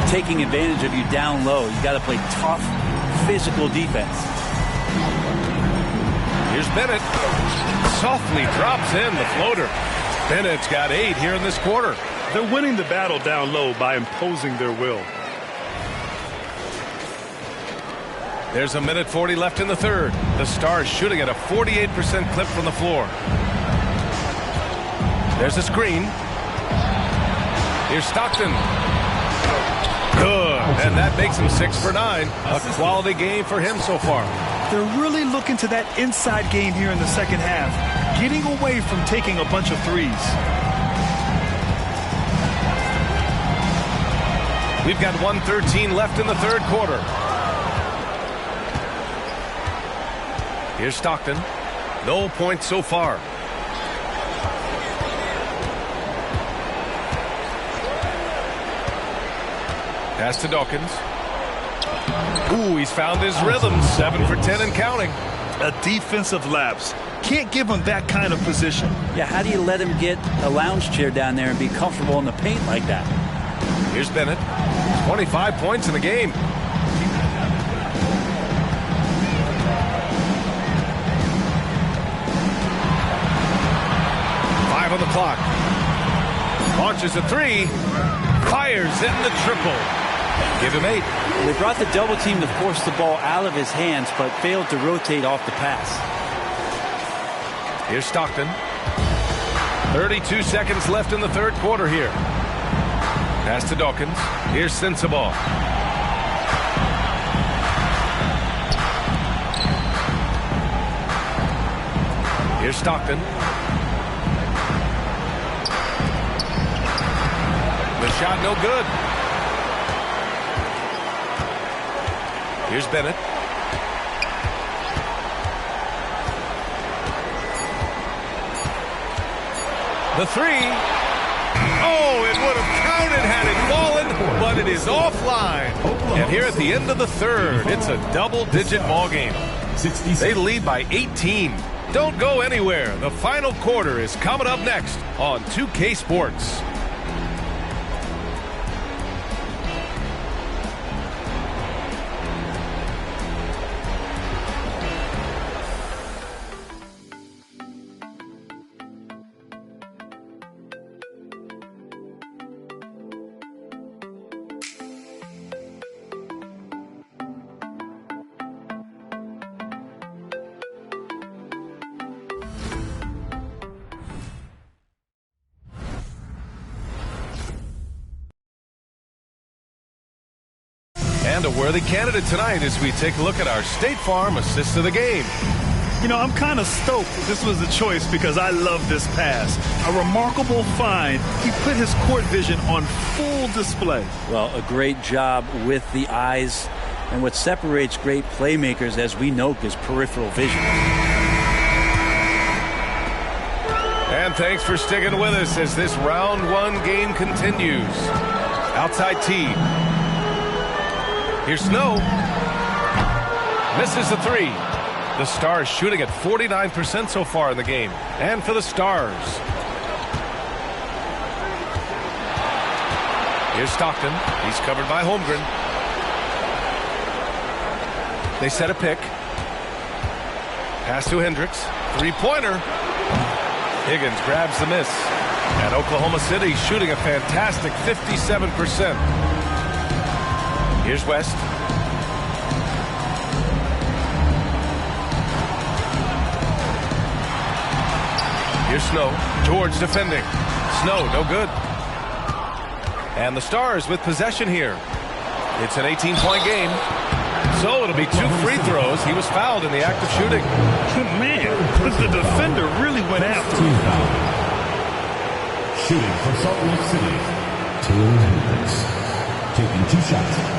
taking advantage of you down low. You got to play tough, physical defense. Here's Bennett. Softly drops in the floater. Bennett's got 8 here in this quarter. They're winning the battle down low by imposing their will. There's a minute 40 left in the third. The Stars shooting at a 48% clip from the floor. There's a screen. Here's Stockton. Good. And that makes him 6 for 9. A quality game for him so far. They're really looking to that inside game here in the second half, getting away from taking a bunch of threes. We've got 1:13 left in the third quarter. Here's Stockton. No points so far. Pass to Dawkins. Ooh, he's found his rhythm. 7 for 10 and counting. A defensive lapse. Can't give him that kind of position. Yeah, how do you let him get a lounge chair down there and be comfortable in the paint like that? Here's Bennett. 25 points in the game. On the clock. Launches a 3. Fires in the triple. Give him 8. They brought the double team to force the ball out of his hands, but failed to rotate off the pass. Here's Stockton. 32 seconds left in the third quarter here. Pass to Dawkins. Here's Sensabaugh. Here's Stockton. The shot no good. Here's Bennett. The 3. Oh, it would have counted had it fallen, but it is offline. And here at the end of the third, it's a double-digit ball game. They lead by 18. Don't go anywhere. The final quarter is coming up next on 2K Sports. And a worthy candidate tonight as we take a look at our State Farm assist of the game. You know, I'm kind of stoked this was a choice because I love this pass. A remarkable find. He put his court vision on full display. Well, a great job with the eyes. And what separates great playmakers, as we note, is peripheral vision. And thanks for sticking with us as this round one game continues. Outside T. Here's Snow. Misses the three. The Stars shooting at 49% so far in the game. And for the Stars. Here's Stockton. He's covered by Holmgren. They set a pick. Pass to Hendricks. Three-pointer. Higgins grabs the miss. And Oklahoma City shooting a fantastic 57%. Here's West. Here's Snow. George defending. Snow, no good. And the Stars with possession here. It's an 18-point game. So it'll be 2 free throws. He was fouled in the act of shooting. Man, the defender really went after him. Shooting for Salt Lake City, Taylor Hendricks. Taking 2 shots.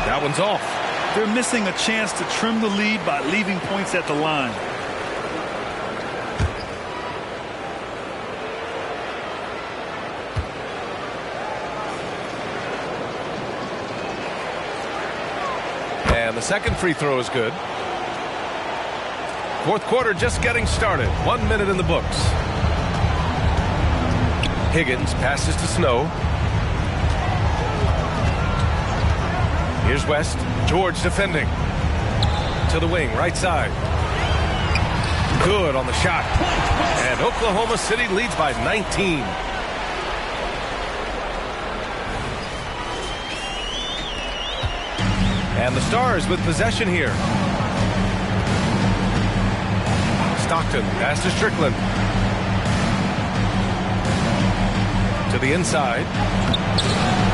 That one's off. They're missing a chance to trim the lead by leaving points at the line. And the second free throw is good. Fourth quarter just getting started. 1 minute in the books. Higgins passes to Snow. Here's West. George defending. To the wing, right side. Good on the shot. And Oklahoma City leads by 19. And the Stars with possession here. Stockton, pass to Strickland. To the inside.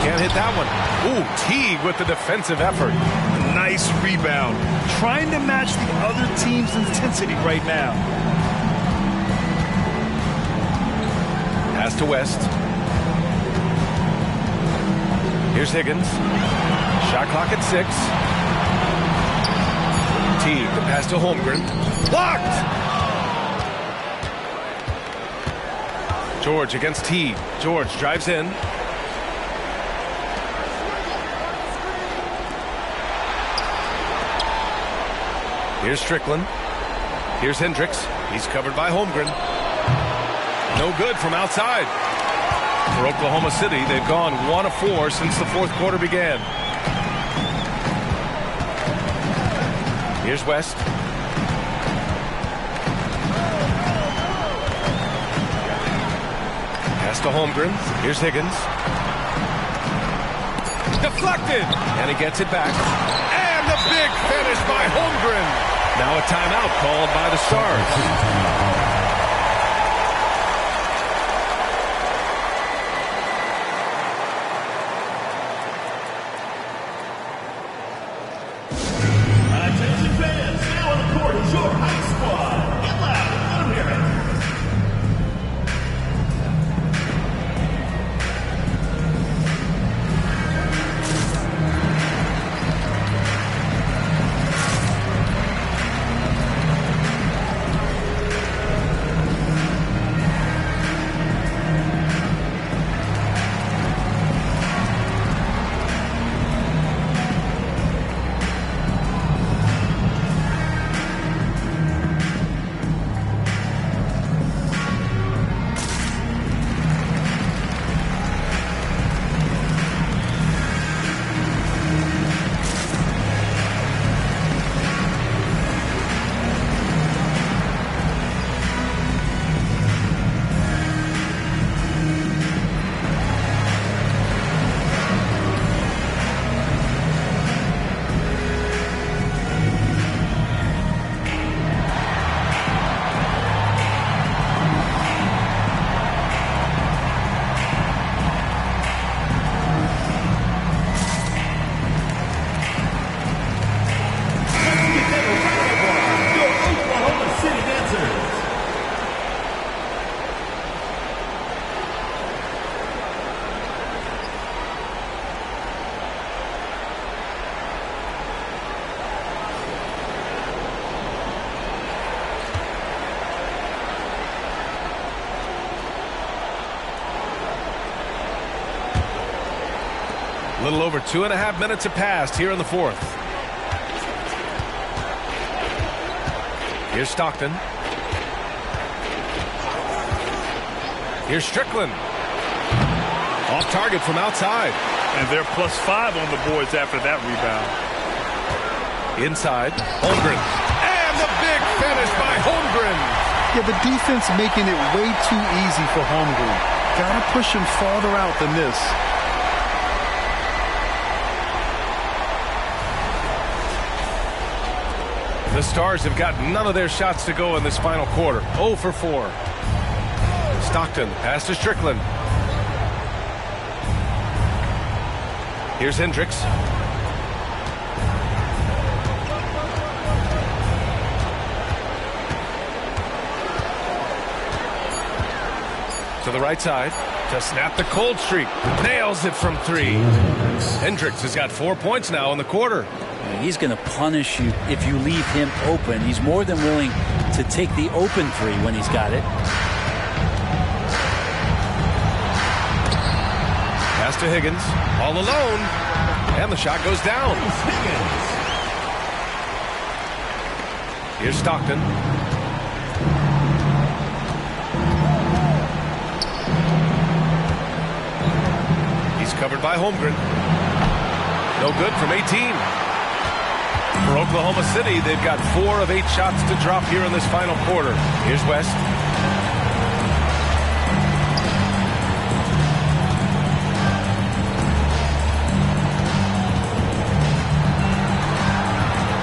Can't hit that one. Ooh, Teague with the defensive effort. Nice rebound. Trying to match the other team's intensity right now. Pass to West. Here's Higgins. Shot clock at 6. Teague, the pass to Holmgren. Blocked! George against Teague. George drives in. Here's Strickland. Here's Hendricks. He's covered by Holmgren. No good from outside. For Oklahoma City, they've gone 1 of 4 since the fourth quarter began. Here's West. Pass to Holmgren. Here's Higgins. Deflected! And he gets it back. And the big finish by Holmgren. Now a timeout called by the Stars. Attention fans, now on the court is your high squad. Get loud, let them hear it. little over 2.5 minutes have passed here in the fourth. Here's Stockton. Here's Strickland. Off target from outside. And they're +5 on the boards after that rebound. Inside, Holmgren. And the big finish by Holmgren. Yeah, the defense making it way too easy for Holmgren. Gotta push him farther out than this. The Stars have got none of their shots to go in this final quarter. 0 for 4. Stockton, pass to Strickland. Here's Hendricks. To the right side to snap the cold streak. Nails it from 3. Hendricks has got 4 points now in the quarter. He's going to punish you if you leave him open. He's more than willing to take the open 3 when he's got it. Pass to Higgins, all alone, and the shot goes down. Here's Stockton. He's covered by Holmgren. No good from 18. For Oklahoma City, they've got 4 of 8 shots to drop here in this final quarter. Here's West.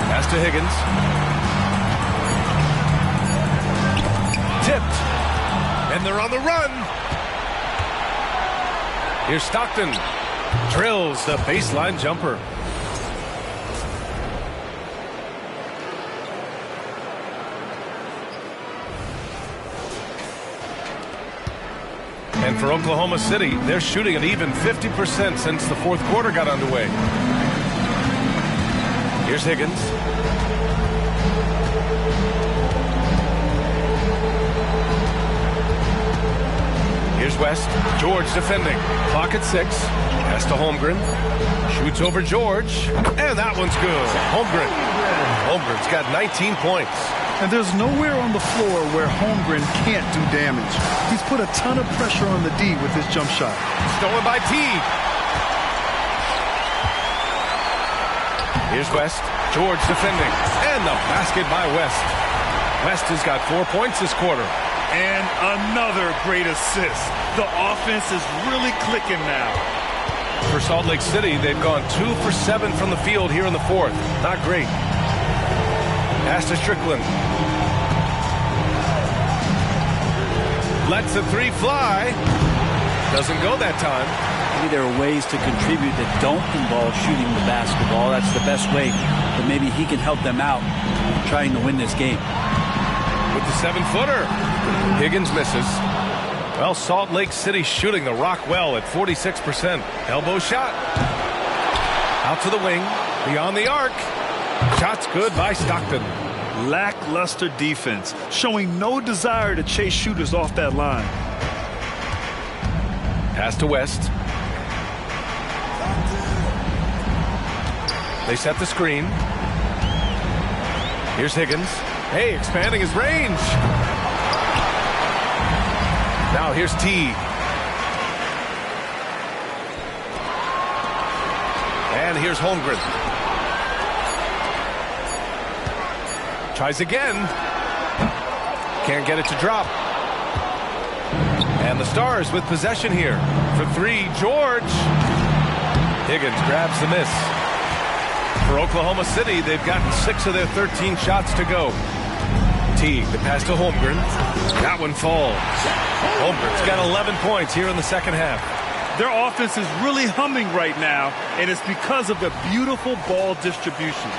Pass to Higgins. Tipped. And they're on the run. Here's Stockton. Drills the baseline jumper. And for Oklahoma City, they're shooting at even 50% since the fourth quarter got underway. Here's Higgins. Here's West. George defending. Clock at 6. Pass to Holmgren. Shoots over George. And that one's good. Holmgren. Holmgren's got 19 points. And there's nowhere on the floor where Holmgren can't do damage. He's put a ton of pressure on the D with his jump shot. Stolen by Teague. Here's West. George defending. And the basket by West. West has got 4 points this quarter. And another great assist. The offense is really clicking now. For Salt Lake City, they've gone 2 for 7 from the field here in the fourth. Not great. Pass to Strickland. Lets the 3 fly. Doesn't go that time. Maybe there are ways to contribute that don't involve shooting the basketball. That's the best way. But maybe he can help them out trying to win this game. With the 7-footer. Higgins misses. Well, Salt Lake City shooting the rock well at 46%. Elbow shot. Out to the wing. Beyond the arc. Shot's good by Stockton. Lackluster defense, showing no desire to chase shooters off that line. Pass to West. They set the screen. Here's Higgins. Hey, expanding his range. Now here's Teague. And here's Holmgren. Tries again. Can't get it to drop. And the Stars with possession here. For 3, George. Higgins grabs the miss. For Oklahoma City, they've gotten 6 of their 13 shots to go. Teague, the pass to Holmgren. That one falls. Holmgren's got 11 points here in the second half. Their offense is really humming right now, and it's because of the beautiful ball distribution.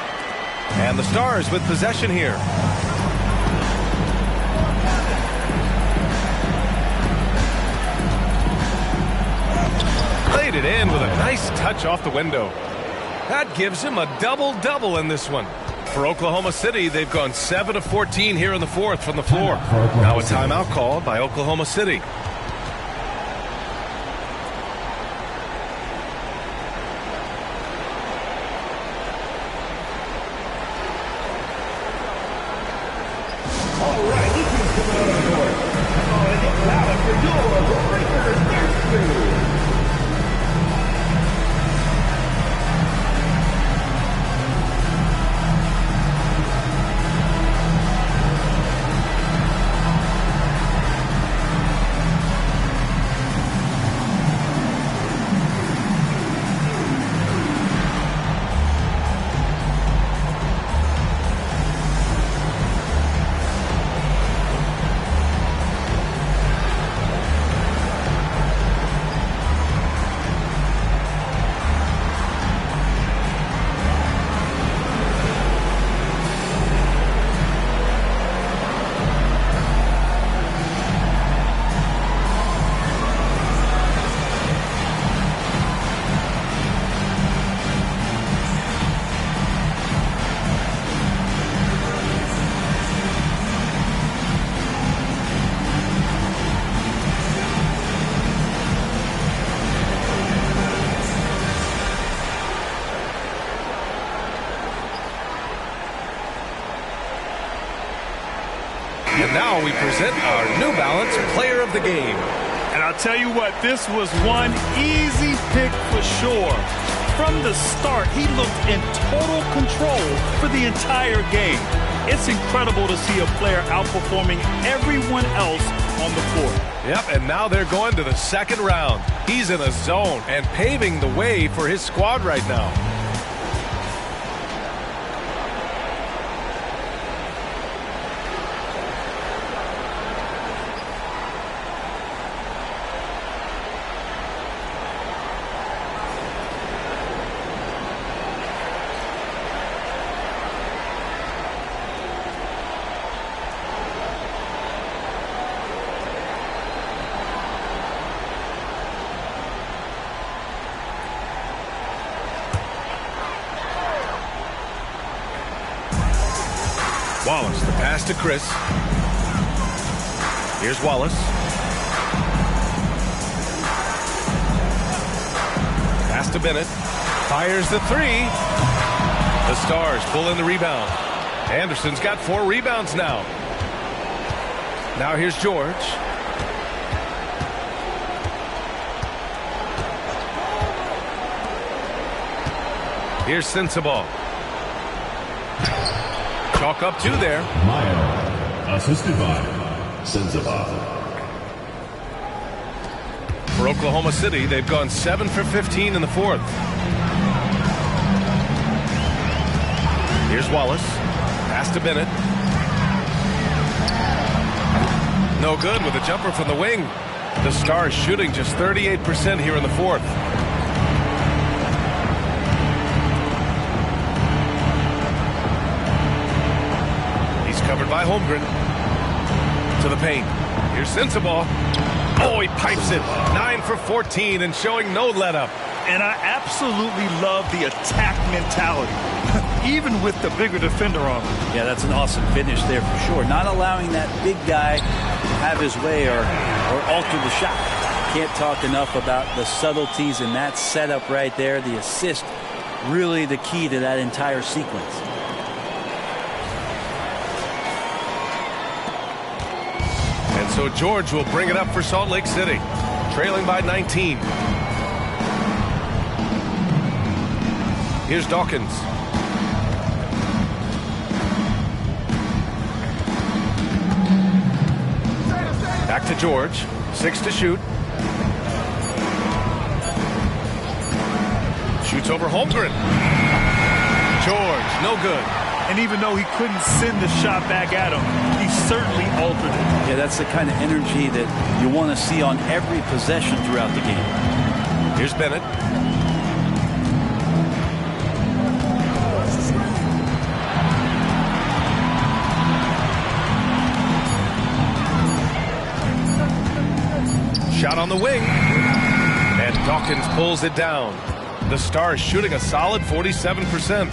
And the Stars with possession here. Laid it in with a nice touch off the window. That gives him a double-double in this one. For Oklahoma City, they've gone 7 of 14 here in the fourth from the floor. Now a timeout called by Oklahoma City. All right, this is coming out of the court. And it's now for your Breakers Nursery. And now we present our New Balance Player of the Game. And I'll tell you what, this was one easy pick for sure. From the start, he looked in total control for the entire game. It's incredible to see a player outperforming everyone else on the court. Yep, and now they're going to the second round. He's in a zone and paving the way for his squad right now. Wallace, the pass to Chris. Here's Wallace. Pass to Bennett. Fires the three. The Stars pull in the rebound. Anderson's got 4 rebounds now. Now here's George. Here's Sensabaugh. Chalk up 2 there. Meyer, assisted by Sensabaugh. For Oklahoma City, they've gone 7 for 15 in the fourth. Here's Wallace. Pass to Bennett. No good with a jumper from the wing. The Stars shooting just 38% here in the fourth. Covered by Holmgren. To the paint. Here's Sensabaugh. Oh, he pipes it. 9 for 14 and showing no let-up. And I absolutely love the attack mentality, even with the bigger defender on him. Yeah, that's an awesome finish there for sure. Not allowing that big guy to have his way or alter the shot. Can't talk enough about the subtleties in that setup right there. The assist, really the key to that entire sequence. And so George will bring it up for Salt Lake City, trailing by 19. Here's Dawkins. Back to George. 6 to shoot. Shoots over Holmgren. George, no good. And even though he couldn't send the shot back at him, he certainly altered it. Yeah, that's the kind of energy that you want to see on every possession throughout the game. Here's Bennett. Shot on the wing. And Dawkins pulls it down. The Stars shooting a solid 47%.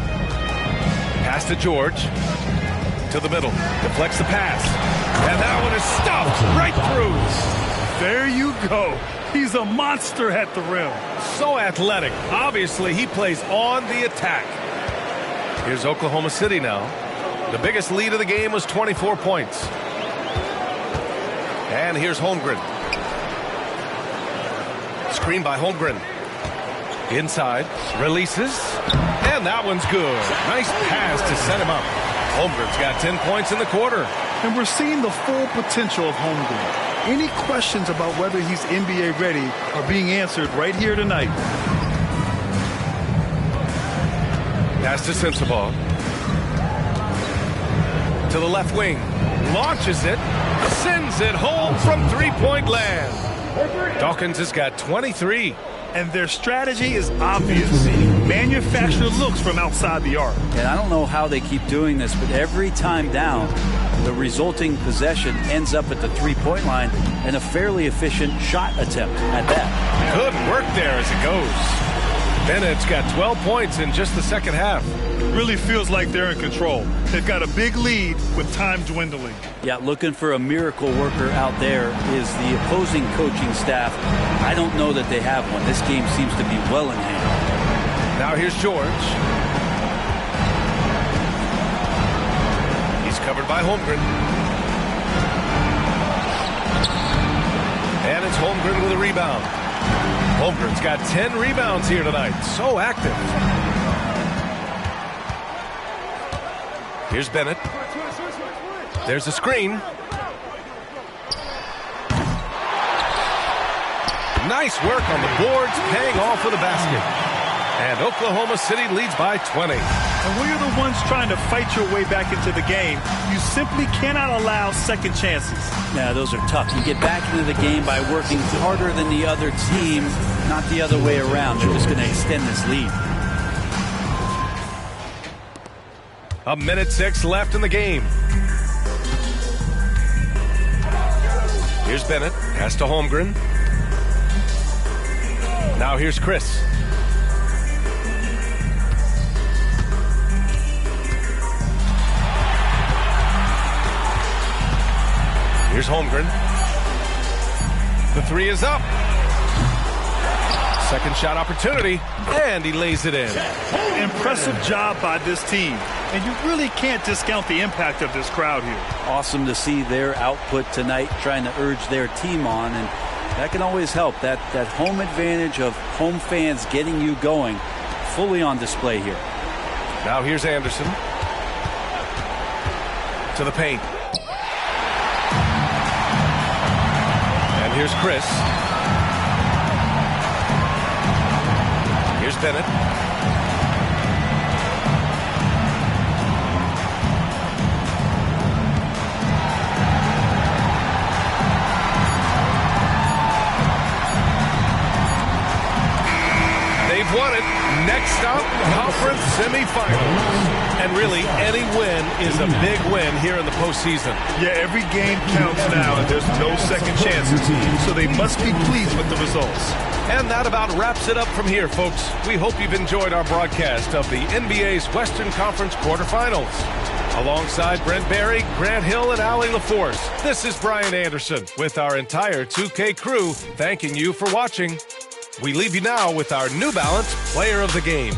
Pass to George. To the middle. Deflects the pass. And that one is stopped right through. There you go. He's a monster at the rim. So athletic. Obviously, he plays on the attack. Here's Oklahoma City now. The biggest lead of the game was 24 points. And here's Holmgren. Screen by Holmgren. Inside, releases, and that one's good. Nice pass to set him up. Holmgren's got 10 points in the quarter. And we're seeing the full potential of Holmgren. Any questions about whether he's NBA ready are being answered right here tonight. Pass to Sensabaugh. To the left wing. Launches it. Sends it home from three-point land. Dawkins has got 23. And their strategy is obvious. Manufacture looks from outside the arc. And I don't know how they keep doing this, but every time down, the resulting possession ends up at the three-point line and a fairly efficient shot attempt at that. Good work there as it goes. Bennett's got 12 points in just the second half. Really feels like they're in control. They've got a big lead with time dwindling. Yeah, looking for a miracle worker out there is the opposing coaching staff. I don't know that they have one. This game seems to be well in hand. Now here's George. He's covered by Holmgren. And it's Holmgren with a rebound. Holmgren's got 10 rebounds here tonight. So active. Here's Bennett. There's a screen. Nice work on the boards, paying off with a basket. And Oklahoma City leads by 20. And when you're the ones trying to fight your way back into the game, you simply cannot allow second chances. Yeah, those are tough. You get back into the game by working harder than the other team, not the other way around. They're just going to extend this lead. A minute 6 left in the game. Here's Bennett. Pass to Holmgren. Now here's Chris. Here's Holmgren. The three is up. Second shot opportunity, and he lays it in. Impressive job by this team. And you really can't discount the impact of this crowd here. Awesome to see their output tonight, trying to urge their team on, and that can always help. That home advantage of home fans getting you going, fully on display here. Now here's Anderson. To the paint. And here's Chris. Here's Bennett. They've won it. Next up, conference semifinals. And really, any win is a big win here in the postseason. Yeah, every game counts now, and there's no second chances. So they must be pleased with the results. And that about wraps it up from here, folks. We hope you've enjoyed our broadcast of the NBA's Western Conference quarterfinals. Alongside Brent Barry, Grant Hill, and Allie LaForce, this is Brian Anderson with our entire 2K crew thanking you for watching. We leave you now with our New Balance Player of the Game.